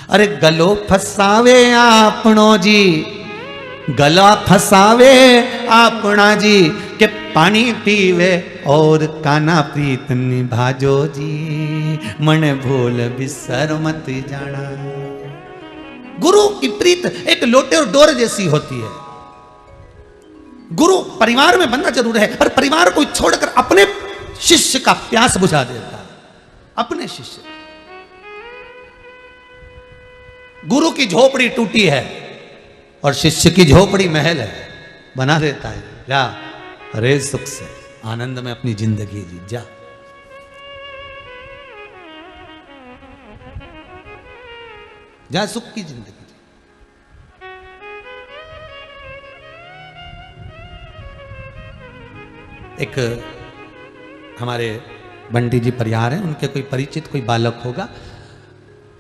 अरे गलो फसावे आपनो जी, गला फसावे आपना जी, के पानी पीवे और काना प्रीत निभाजो जी, मन भूल बिसर मत जाना। गुरु की प्रीत एक लोटे और डोर जैसी होती है। गुरु परिवार में बंदा जरूर है, पर परिवार को छोड़कर अपने शिष्य का प्यास बुझा देता है। अपने शिष्य, गुरु की झोपड़ी टूटी है और शिष्य की झोपड़ी महल है, बना देता है। जा रे सुख से आनंद में अपनी जिंदगी जी, जा। जा सुख की जिंदगी। एक हमारे बंटी जी परिवार है, उनके कोई परिचित कोई बालक होगा,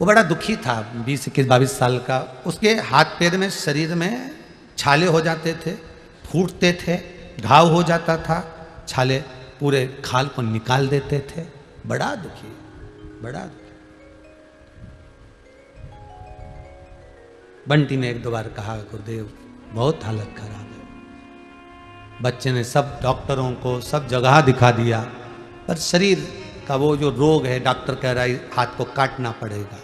वो बड़ा दुखी था, 20-21-22 साल का। उसके हाथ पैर में, शरीर में छाले हो जाते थे, फूटते थे, घाव हो जाता था, छाले पूरे खाल को निकाल देते थे। बड़ा दुखी, बड़ा दुखी। बंटी ने 1-2 बार कहा, गुरुदेव बहुत हालत खराब है। बच्चे ने सब डॉक्टरों को सब जगह दिखा दिया, पर शरीर का वो जो रोग है, डॉक्टर कह रहा है हाथ को काटना पड़ेगा,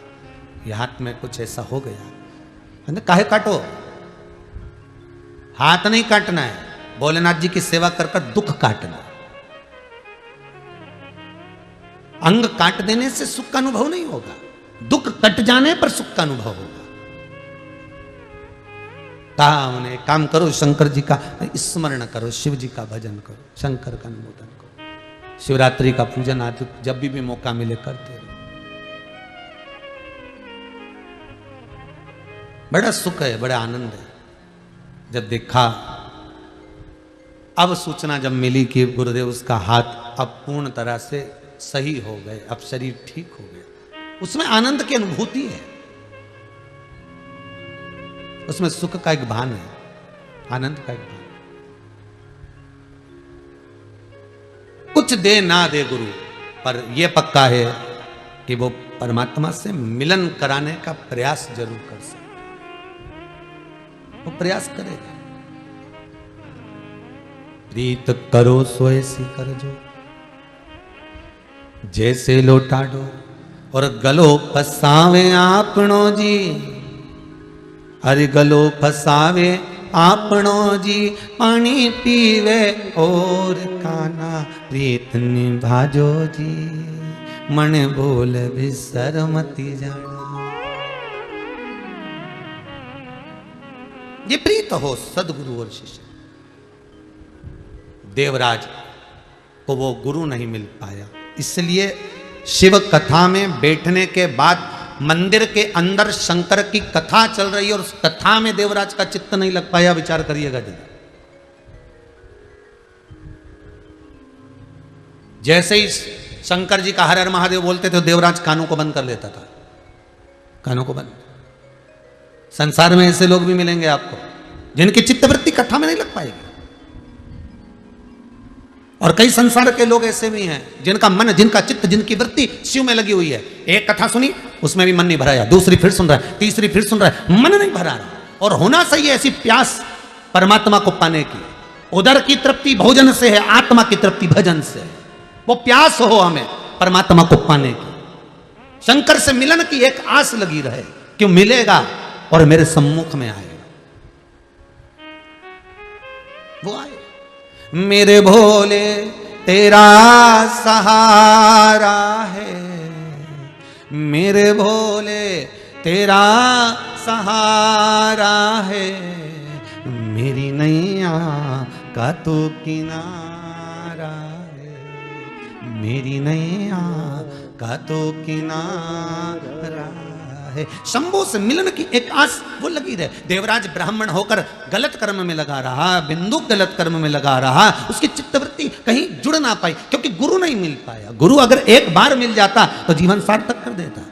ये हाथ में कुछ ऐसा हो गया। काहे काटो, हाथ नहीं काटना है, भोलेनाथ जी की सेवा कर कर दुख काटना। अंग काट देने से सुख का अनुभव नहीं होगा, दुख कट जाने पर सुख का अनुभव होगा। कहा उन्हें, काम करो, शंकर जी का स्मरण करो, शिव जी का भजन करो, शंकर का अनुमोदन करो, शिवरात्रि का पूजन आदि जब भी मौका मिले करते रहो। बड़ा सुख है, बड़ा आनंद है। जब देखा, अब सूचना जब मिली कि गुरुदेव उसका हाथ अब पूर्ण तरह से सही हो गए, अब शरीर ठीक हो गया, उसमें आनंद की अनुभूति है, उसमें सुख का एक भान है, आनंद का एक भान। कुछ दे ना दे गुरु, पर यह पक्का है कि वो परमात्मा से मिलन कराने का प्रयास जरूर कर सकते, वो प्रयास करेगा। प्रीत करो सो ऐसी कर जो जैसे लोटा डो, और गलो फसावे आपनो जी, अरे गलो फसावे आपनो जी, पानी पीवे और काना प्रीत निभाजो जी, मन बोल बिसर मती जाना। ये प्रीत हो सदगुरु और शिष्य। देवराज को वो गुरु नहीं मिल पाया, इसलिए शिव कथा में बैठने के बाद मंदिर के अंदर शंकर की कथा चल रही है और उस कथा में देवराज का चित्त नहीं लग पाया। विचार करिएगा जरा। जैसे ही शंकर जी का हर हर महादेव बोलते थे, देवराज कानों को बंद कर लेता था, कानों को बंद। संसार में ऐसे लोग भी मिलेंगे आपको जिनकी चित्तवृत्ति कथा में नहीं लग पाएगी, और कई संसार के लोग ऐसे भी हैं जिनका मन, जिनका चित्त, जिनकी वृत्ति शिव में लगी हुई है। एक कथा सुनी, उसमें भी मन नहीं भराया, दूसरी फिर सुन रहा है, तीसरी फिर सुन रहा है, मन नहीं भरा रहा। और होना चाहिए ऐसी प्यास परमात्मा को पाने की। उदर की तृप्ति भोजन से है, आत्मा की तृप्ति भजन से है। वो प्यास हो हमें परमात्मा को पाने की, शंकर से मिलन की एक आस लगी रहे कि मिलेगा और मेरे सम्मुख में आएगा। वो आए। मेरे भोले तेरा सहारा है, मेरे भोले तेरा सहारा है, मेरी नैया का तो किनारा है, मेरी नैया का तो किनारा है। शंभू से मिलन की एक आस वो लगी रहे। देवराज ब्राह्मण होकर गलत कर्म में लगा रहा, बिंदु गलत कर्म में लगा रहा, उसकी चित्तवृत्ति कहीं जुड़ ना पाई, क्योंकि गुरु नहीं मिल पाया। गुरु अगर एक बार मिल जाता तो जीवन सार्थक कर देता।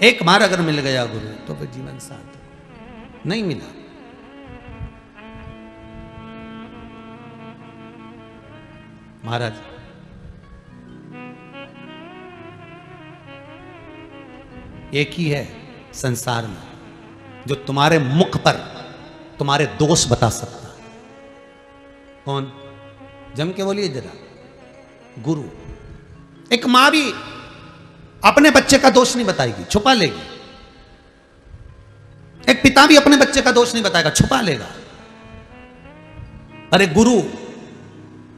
एक बार अगर मिल गया गुरु तो फिर जीवन सार्थक। नहीं मिला, महाराज एक ही है संसार में जो तुम्हारे मुख पर तुम्हारे दोष बता सकता है। कौन? जम के बोलिए जरा। गुरु। एक मां भी अपने बच्चे का दोष नहीं बताएगी, छुपा लेगी। एक पिता भी अपने बच्चे का दोष नहीं बताएगा, छुपा लेगा। अरे गुरु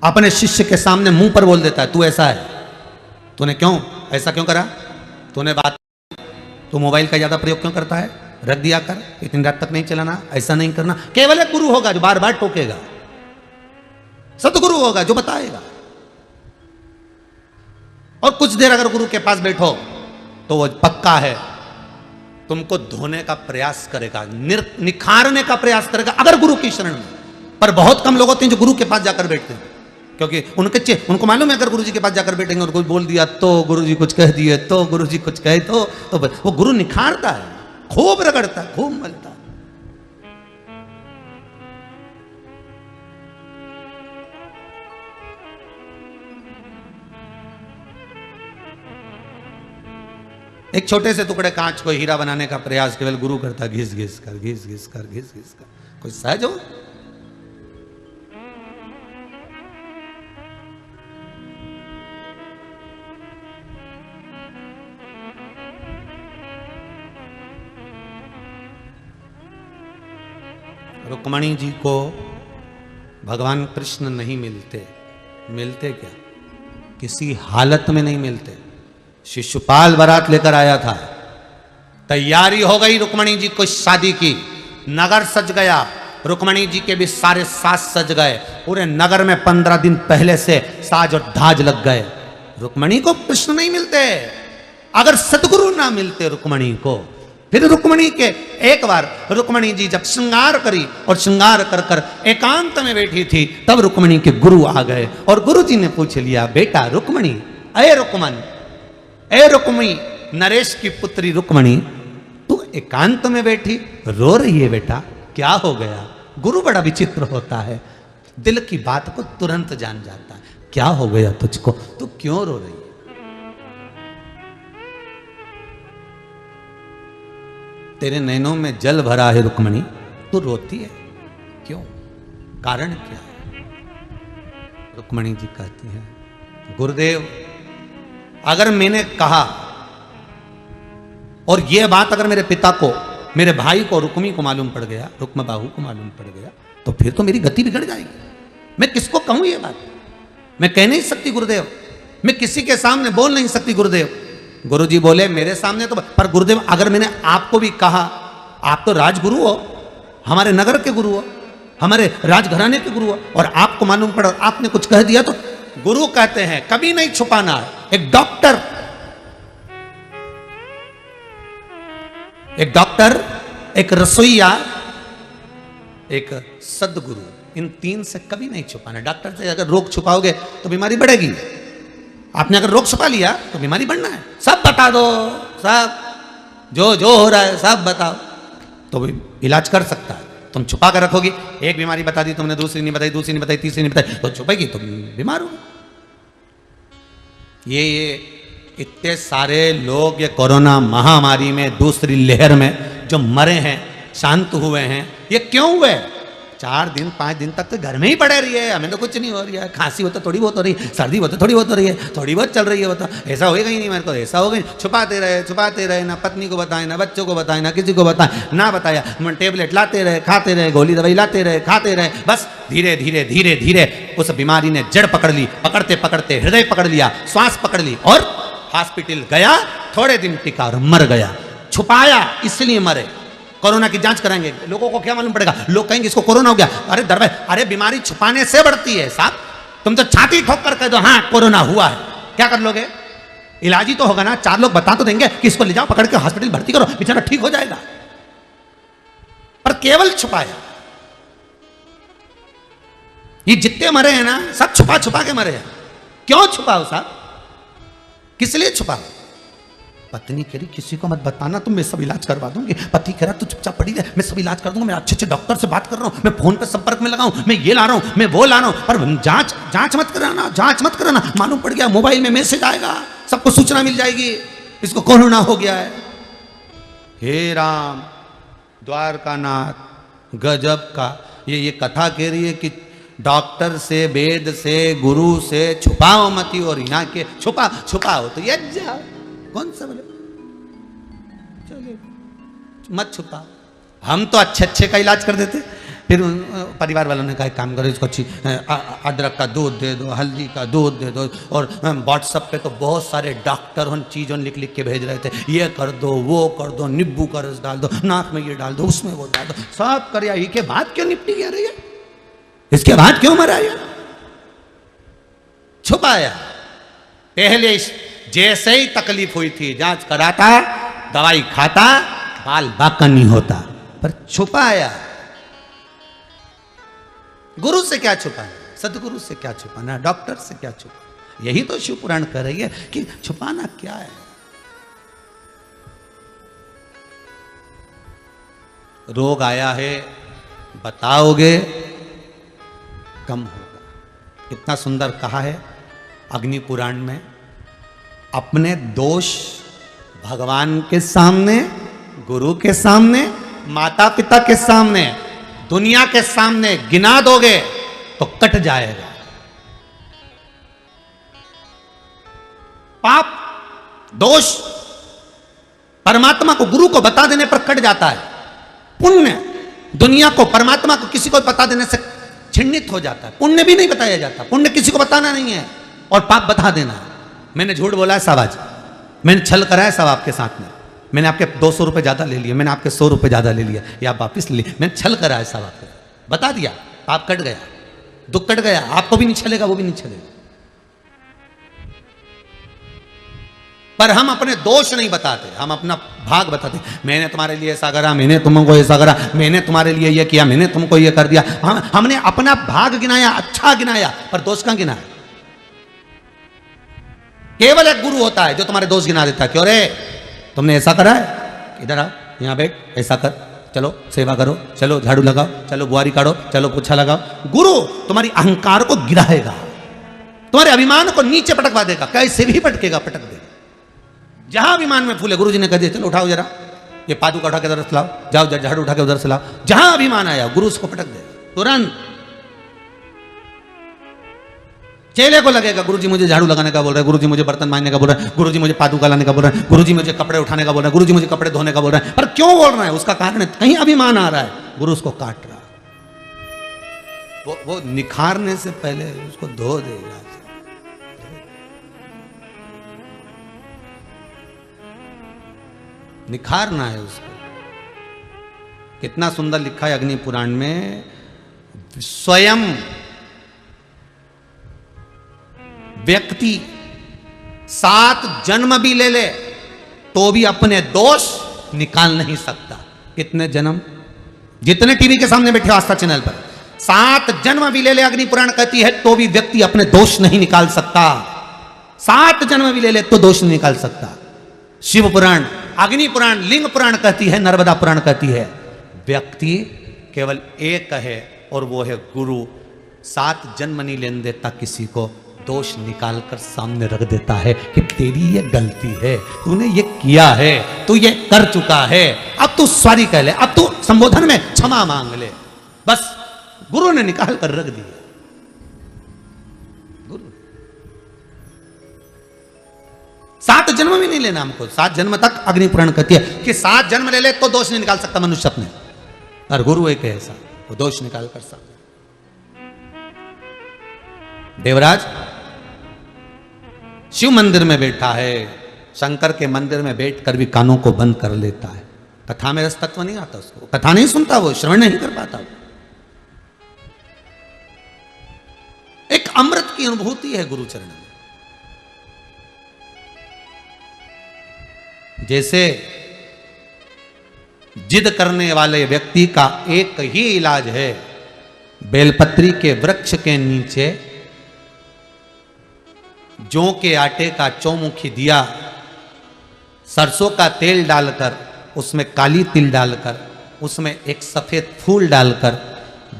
अपने शिष्य के सामने मुंह पर बोल देता है, तू ऐसा है, तूने क्यों ऐसा क्यों करा, तूने बात, तू मोबाइल का ज्यादा प्रयोग क्यों करता है, रख दिया कर, इतनी रात तक नहीं चलाना, ऐसा नहीं करना। केवल एक गुरु होगा जो बार बार टोकेगा, सतगुरु होगा जो बताएगा। और कुछ देर अगर गुरु के पास बैठो तो वो पक्का है तुमको धोने का प्रयास करेगा, निखारने का प्रयास करेगा अगर गुरु की शरण में। पर बहुत कम लोग होते हैं जो गुरु के पास जाकर बैठते हैं, क्योंकि उनको मालूम है अगर गुरुजी के पास जाकर बैठेंगे और कोई बोल दिया तो, गुरुजी कुछ कह दिए तो, गुरुजी कुछ कहे तो वो गुरु निखारता है, खूब रगड़ता है, खूब मलता है। एक छोटे से टुकड़े कांच को हीरा बनाने का प्रयास केवल गुरु करता, घिस घिस कर, घिस घिस कर, घिस घिस कर। कोई सहज हो? रुक्मणी जी को भगवान कृष्ण नहीं मिलते। मिलते क्या? किसी हालत में नहीं मिलते। शिशुपाल बारात लेकर आया था, तैयारी हो गई रुक्मणी जी को शादी की, नगर सज गया, रुक्मणी जी के भी सारे सास सज गए, पूरे नगर में 15 दिन पहले से साज और धाज लग गए। रुक्मणी को कृष्ण नहीं मिलते। अगर सतगुरु ना मिलते रुक्मणी को, फिर रुक्मणी के एक बार रुक्मणी जी जब श्रृंगार करी और श्रृंगार कर कर एकांत में बैठी थी, तब रुक्मणी के गुरु आ गए और गुरु जी ने पूछ लिया, बेटा रुक्मणी, अये रुक्मन, ए रुक्मी, नरेश की पुत्री रुक्मणी, तू एकांत में बैठी रो रही है बेटा, क्या हो गया? गुरु बड़ा विचित्र होता है, दिल की बात को तुरंत जान जाता है। क्या हो गया तुझको, तू क्यों रो रही है? तेरे नैनों में जल भरा है रुक्मणी, तू रोती है क्यों? कारण क्या है? रुक्मणी जी कहती है, गुरुदेव अगर मैंने कहा और यह बात अगर मेरे पिता को, मेरे भाई को, रुक्मी को मालूम पड़ गया, रुक्म बाहू को मालूम पड़ गया, तो फिर तो मेरी गति बिगड़ जाएगी। मैं किसको कहूं ये बात? मैं कह नहीं सकती गुरुदेव, मैं किसी के सामने बोल नहीं सकती गुरुदेव। गुरुजी बोले मेरे सामने तो, पर गुरुदेव अगर मैंने आपको भी कहा, आप तो राजगुरु हो, हमारे नगर के गुरु हो, हमारे राजघराने के गुरु हो, और आपको मालूम पड़ा और आपने कुछ कह दिया, तो गुरु कहते हैं कभी नहीं छुपाना। एक डॉक्टर, एक रसोईया, एक सदगुरु, इन तीन से कभी नहीं छुपाना। डॉक्टर से अगर रोग छुपाओगे तो बीमारी बढ़ेगी, आपने अगर रोग छुपा लिया तो बीमारी बढ़ना है। सब बता दो, सब जो जो हो रहा है सब बताओ, तो भी इलाज कर सकता है। तुम छुपा कर रखोगी, एक बीमारी बता दी तुमने, दूसरी नहीं बताई, दूसरी नहीं बताई, तीसरी नहीं बताई, तो छुपेगी तो बीमार हो। ये इतने सारे लोग ये कोरोना महामारी में, दूसरी लहर में जो मरे हैं, शांत हुए हैं, ये क्यों हुए? 4 दिन 5 दिन तक तो घर में ही पड़े रही है, हमें तो कुछ नहीं हो रही है। खांसी हो तो थोड़ी बहुत हो रही है, सर्दी हो तो थोड़ी बहुत हो रही है, थोड़ी बहुत चल रही है, बता ऐसा होएगा ही नहीं मेरे को, ऐसा हो गई। छुपाते रहे, ना पत्नी को बताएं, ना बच्चों को बताएं, ना किसी को बताएं, ना बताया, टेबलेट लाते रहे, खाते रहे, गोली दवाई लाते रहे, खाते रहे। बस धीरे धीरे धीरे धीरे उस बीमारी ने जड़ पकड़ ली, पकड़ते पकड़ते हृदय पकड़ लिया, श्वास पकड़ ली, और हॉस्पिटल गया, थोड़े दिन टिका और मर गया। छुपाया इसलिए मरे। कोरोना की जांच कराएंगे, लोगों को क्या मालूम पड़ेगा? लोग कहेंगे इसको कोरोना हो गया। अरे दरबार, अरे बीमारी छुपाने से बढ़ती है साहब। तुम तो छाती ठोक कर कह दो हाँ कोरोना हुआ है, क्या कर लोगे? इलाज ही तो होगा ना। 4 लोग बता तो देंगे कि इसको ले जाओ, पकड़ के हॉस्पिटल भर्ती करो, बेचारा ठीक हो जाएगा। पर केवल छुपाया। ये जितने मरे हैं ना, सब छुपा छुपा के मरे हैं। क्यों छुपाओ साहब? किस लिए छुपाओ? पत्नी कह रही किसी को मत बताना, तुम मैं सब इलाज करवा दूंगी। पति कह रहा तू चुपचाप पड़ी रहे, मैं सब इलाज कर दूंगा, मैं अच्छे अच्छे डॉक्टर से बात कर रहा हूं, मैं फोन पे संपर्क में लगाऊं, मैं ये ला रहा हूं, मैं वो ला रहा हूं। पर जांच मत कराना, जांच मत कराना। मालूम पड़ गया मोबाइल में मैसेज आएगा, सबको सूचना मिल जाएगी इसको कोरोना हो गया है। हे राम, द्वारकानाथ गजब का ये कथा कह रही है कि डॉक्टर से, वेद से, गुरु से छुपाओ मती, और यहाँ के छुपाओ तो ये जाओ। कौन सा बोले चलिए मत छुपाओ। हम तो अच्छे का इलाज कर देते। फिर परिवार वालों ने कहा काम करो, इसको अच्छी अदरक का दूध दे दो, हल्दी का दूध दे दो। और व्हाट्सएप पे तो बहुत सारे डॉक्टर उन चीज़ों लिख के भेज रहे थे, ये कर दो, वो कर दो, नींबू का रस डाल दो, नाक में ये डाल दो, उसमें वो डाल दो, सब कर। के बाद क्यों निपटी गया रही है? इसके बाद क्यों मरा? छुपाया। पहले जैसे ही तकलीफ हुई थी जांच कराता, दवाई खाता, बाल बाका नहीं होता, पर छुपाया। गुरु से क्या छुपाना, सदगुरु से क्या छुपाना, डॉक्टर से क्या छुपाना? यही तो शिव पुराण कह रही है कि छुपाना क्या है। रोग आया है बताओगे कम होगा। कितना सुंदर कहा है अग्नि पुराण में, अपने दोष भगवान के सामने, गुरु के सामने, माता पिता के सामने, दुनिया के सामने गिना दोगे तो कट जाएगा। पाप दोष परमात्मा को, गुरु को बता देने पर कट जाता है। पुण्य दुनिया को, परमात्मा को, किसी को बता देने से छिन्नित हो जाता है। पुण्य भी नहीं बताया जाता, पुण्य किसी को बताना नहीं है, और पाप बता देना। मैंने झूठ बोला है साहब, आज मैंने छल करा है साहब आपके साथ में, मैंने आपके 200 रुपए ज्यादा ले लिए, मैंने आपके 100 रुपए ज्यादा ले लिया, या आप वापिस ले लिए, मैंने छल करा है साहब आपके, बता दिया, पाप कट गया, दुख कट गया। आपको भी नहीं छलेगा, वो भी नहीं छलेगा। पर हम अपने दोष नहीं बताते, हम अपना भाग बताते। मैंने तुम्हारे लिए ऐसा करा, मैंने तुमको ऐसा करा, मैंने तुम्हारे लिए ये किया, मैंने तुमको ये कर दिया। हमने अपना भाग गिनाया, अच्छा गिनाया, पर दोष कहां गिनाया? केवल एक गुरु होता है जो तुम्हारे दोष गिना देता है। क्यों रे, तुमने ऐसा करा है, इधर आओ, यहां बैठ, ऐसा कर, चलो सेवा करो, चलो झाड़ू लगाओ, चलो बुआरी काटो, चलो पोछा लगाओ। गुरु तुम्हारी अहंकार को गिराएगा, तुम्हारे अभिमान को नीचे पटकवा देगा, कैसे भी पटकेगा, पटक देगा। जहां अभिमान में फूले, गुरु जी ने कह दिया चलो उठाओ जरा, ये पादुका उठा के उधर से लाओ, जाओ झाड़ू उठा के उधर से लाओ। जहां अभिमान आया गुरु उसको पटक दे तुरंत। चेले को लगेगा गुरु जी मुझे झाड़ू लगाने का बोल रहे हैं, गुरु जी मुझे बर्तन मांजने का बोल रहे हैं, गुरु जी मुझे पादुका लाने का बोल रहे हैं, गुरु जी मुझे कपड़े उठाने का बोल रहे हैं, गुरु जी मुझे कपड़े धोने का बोल रहे हैं। पर क्यों बोल रहे हैं? उसका कारण है, कहीं अभिमान आ रहा है, गुरु उसको काट रहा। वो निखारने से पहले उसको धो देगा। निखारना है उसको। कितना सुंदर लिखा है अग्नि पुराण में, स्वयं व्यक्ति 7 जन्म भी ले ले तो भी अपने दोष निकाल नहीं सकता। कितने जन्म? जितने टीवी के सामने बैठे आस्था चैनल पर, 7 जन्म भी ले ले, अग्नि पुराण कहती है, तो भी व्यक्ति अपने दोष नहीं निकाल सकता। 7 जन्म भी ले ले तो दोष नहीं निकाल सकता। शिव पुराण, अग्नि पुराण, लिंग पुराण कहती है, नर्मदा पुराण कहती है, व्यक्ति केवल एक है और वो है गुरु। 7 जन्म नहीं लेने देता किसी को, दोष निकाल कर सामने रख देता है कि तेरी ये गलती है, तूने ये किया है, तू ये कर चुका है, अब तू सॉरी कह ले, अब तू संबोधन में क्षमा मांग ले। बस गुरु ने निकाल कर रख दिया। गुरु 7 जन्म भी नहीं लेना हमको। 7 जन्म तक अग्नि पुराण कहती है कि 7 जन्म ले ले तो दोष नहीं निकाल सकता मनुष्य अपने, और गुरु एक ऐसा, वो दोष निकाल कर सकता। देवराज शिव मंदिर में बैठा है, शंकर के मंदिर में बैठकर भी कानों को बंद कर लेता है, कथा में रस तत्व नहीं आता उसको, कथा नहीं सुनता, वो श्रवण नहीं कर पाता। एक अमृत की अनुभूति है गुरु चरण में। जैसे जिद करने वाले व्यक्ति का एक ही इलाज है, बेलपत्री के वृक्ष के नीचे जौ के आटे का चौमुखी दिया, सरसों का तेल डालकर, उसमें काली तिल डालकर, उसमें एक सफेद फूल डालकर,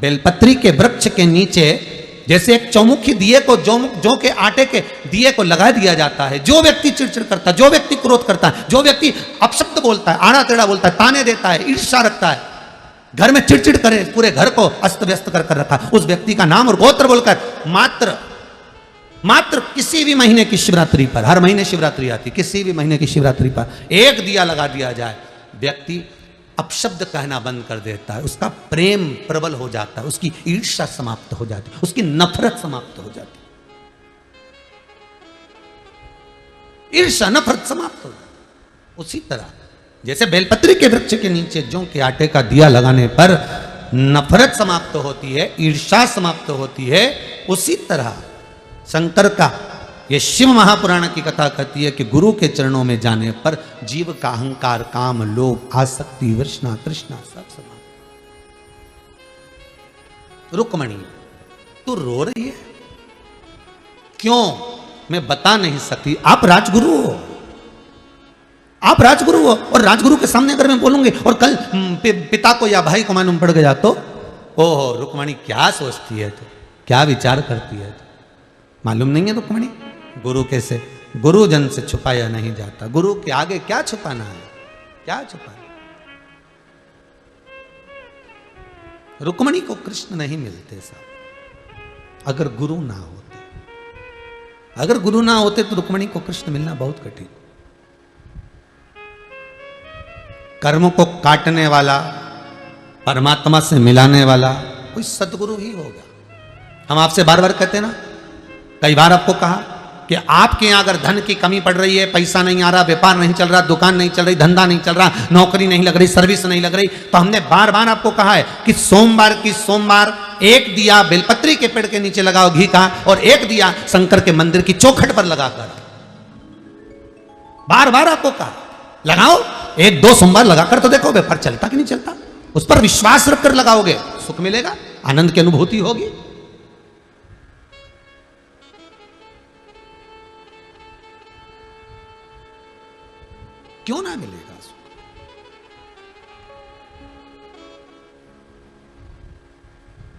बेलपत्री के वृक्ष के नीचे जैसे एक चौमुखी दिए को जौ के आटे के दिए को लगा दिया जाता है। जो व्यक्ति चिड़चिड़ करता है, जो व्यक्ति क्रोध करता है, जो व्यक्ति अपशब्द बोलता है, आड़ा टेढ़ा बोलता है, ताने देता है, ईर्ष्या रखता है, घर में चिड़चिड़ करे, पूरे घर को अस्त व्यस्त कर रखा, उस व्यक्ति का नाम और गोत्र बोलकर मात्र किसी भी महीने की शिवरात्रि पर, हर महीने शिवरात्रि आती, किसी भी महीने की शिवरात्रि पर एक दिया लगा दिया जाए, व्यक्ति अपशब्द कहना बंद कर देता है, उसका प्रेम प्रबल हो जाता है, उसकी ईर्ष्या समाप्त हो जाती है, उसकी नफरत समाप्त हो जाती है, ईर्ष्या नफरत समाप्त हो जाती है। उसी तरह जैसे बेलपत्री के वृक्ष के नीचे जौ के आटे का दिया लगाने पर नफरत समाप्त होती है, ईर्ष्या समाप्त होती है, उसी तरह शंकर का ये शिव महापुराण की कथा कहती है कि गुरु के चरणों में जाने पर जीव का अहंकार, काम, लोभ, आसक्ति, वृष्णा, तृष्णा सब समाप्त। रुक्मणी तू रो रही है क्यों? मैं बता नहीं सकती। आप राजगुरु हो, आप राजगुरु हो, और राजगुरु के सामने अगर मैं बोलूंगी और कल पिता को या भाई को मालूम पड़ गया तो ओहो रुक्मणी क्या सोचती है तू, क्या विचार करती है तू? मालूम नहीं है रुक्मणी गुरु कैसे, गुरु जन से छुपाया नहीं जाता, गुरु के आगे क्या छुपाना है, क्या छुपाना। रुक्मणी को कृष्ण नहीं मिलते साहब अगर गुरु ना होते, अगर गुरु ना होते तो रुक्मणी को कृष्ण मिलना बहुत कठिन। कर्म को काटने वाला, परमात्मा से मिलाने वाला कोई सदगुरु ही होगा। हम आपसे बार बार कहते हैं ना, कई बार आपको कहा कि आपके यहां अगर धन की कमी पड़ रही है, पैसा नहीं आ रहा, व्यापार नहीं चल रहा, दुकान नहीं चल रही, धंधा नहीं चल रहा, नौकरी नहीं लग रही, सर्विस नहीं लग रही, तो हमने बार बार आपको कहा है कि सोमवार एक दिया बेलपत्री के पेड़ के नीचे लगाओ घी का, और एक दिया शंकर के मंदिर की चौखट पर लगाकर। बार बार आपको कहा लगाओ, 1-2 सोमवार लगाकर तो देखो व्यापार चलता कि नहीं चलता। उस पर विश्वास रखकर लगाओगे, सुख मिलेगा, आनंद की अनुभूति होगी। क्यों ना मिलेगा सुख?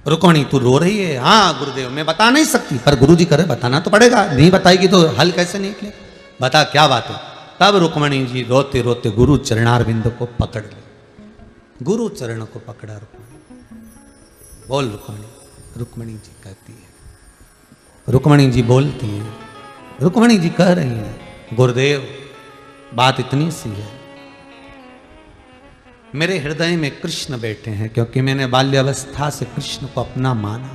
रुक्मणी तू रो रही है? हाँ गुरुदेव मैं बता नहीं सकती, पर गुरुजी करे बताना तो पड़ेगा, नहीं बताएगी तो हल कैसे निकले, बता क्या बात है। तब रुक्मणी जी रोते रोते गुरु चरणारविंद को पकड़ ले, गुरु चरण को पकड़ा रुक्मणी। बोल रुक्मणी, रुक्मणी जी कहती है, रुक्मणी जी बोलती है, रुक्मणी जी कह रही है गुरुदेव बात इतनी सी है, मेरे हृदय में कृष्ण बैठे हैं, क्योंकि मैंने बाल्यावस्था से कृष्ण को अपना माना,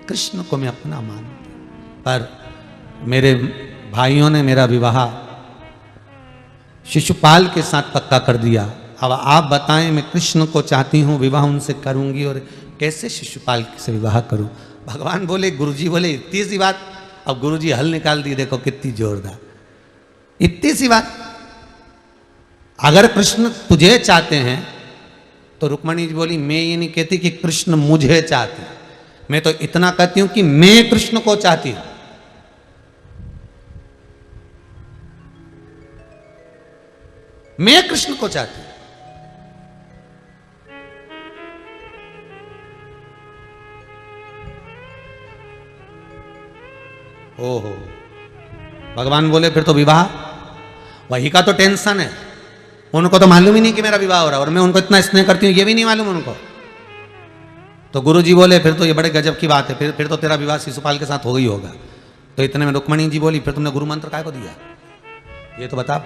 कृष्ण को मैं अपना मानती, पर मेरे भाइयों ने मेरा विवाह शिशुपाल के साथ पक्का कर दिया। अब आप बताएं मैं कृष्ण को चाहती हूं, विवाह उनसे करूंगी, और कैसे शिशुपाल से विवाह करूं? भगवान बोले, गुरुजी बोले इतनी सी बात। अब गुरुजी हल निकाल दी, देखो कितनी जोरदार, इतनी सी बात। अगर कृष्ण तुझे चाहते हैं तो रुक्मणी जी बोली मैं ये नहीं कहती कि कृष्ण मुझे चाहते, मैं तो इतना कहती हूं कि मैं कृष्ण को चाहती हूं। मैं कृष्ण को चाहती हूं। ओहो, भगवान बोले फिर तो विवाह, वही का तो टेंशन है, उनको तो मालूम ही नहीं कि मेरा विवाह हो रहा है, और मैं उनको इतना स्नेह करती हूँ ये भी नहीं मालूम उनको। तो गुरुजी बोले फिर तो ये बड़े गजब की बात है, फिर तो तेरा विवाह शिशुपाल के साथ हो गई होगा। तो इतने में रुक्मणी जी बोली फिर तुमने गुरु मंत्र काय को दिया, ये तो बता।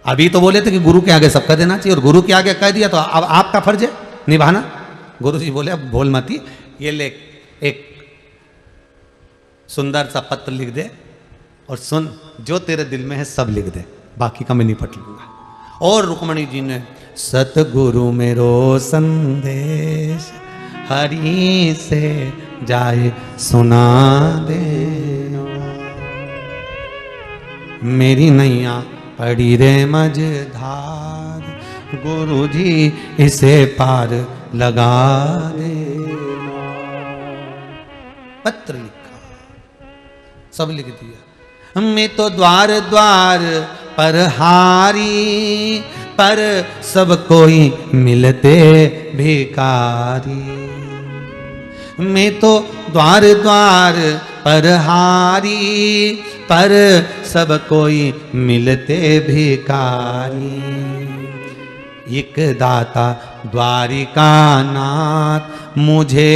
अभी तो बोले थे कि गुरु के आगे सब कह देना चाहिए, और गुरु के आगे कह दिया तो अब आपका फर्ज है निभाना। गुरु जी बोले अब भूल मती, ये ले एक सुंदर सा पत्र लिख दे और सुन, जो तेरे दिल में है सब लिख दे, बाकी का मैं निपट लूंगा। और रुक्मणी जी ने सतगुरु मेरो संदेश हरि से जाए सुना दे, मेरी नैया पड़ी रे मझधार, गुरु जी इसे पार लगा दे। पत्र लिखा, सब लिख दिया। मैं तो द्वार द्वार पर हारी, पर सब कोई मिलते भिकारी। मैं तो द्वार द्वार पर हारी, पर सब कोई मिलते भिकारी। एक दाता द्वारिका नाथ, मुझे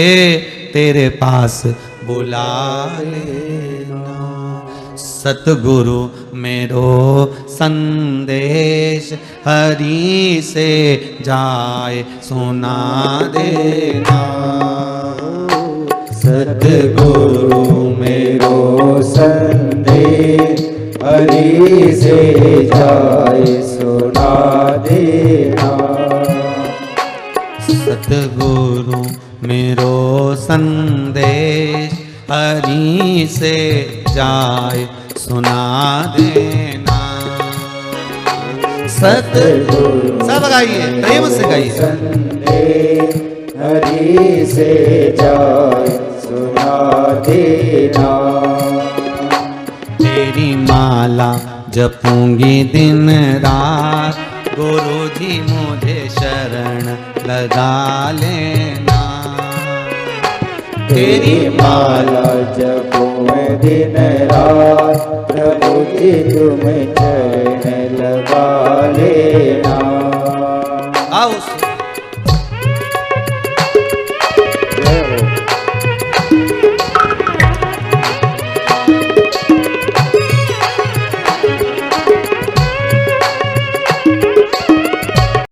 तेरे पास बुला लेना। सतगुरु मेरो संदेश हरि से जाए सुना देना। सतगुरु मेरो संदेश हरि से जाए सुना देना। सतगुरु मेरो संदेश हरि से जाए सुना देना। सतगुरु, सब गाइए, प्रेम से गाइए। संदेश हरि से जाए सुना देना। तेरी माला जपूंगी दिन रात, गुरु जी मुझे शरण लगा लेना। तेरी माला जपूं दिन रात, प्रभु जी तुम चरण लगा लेना।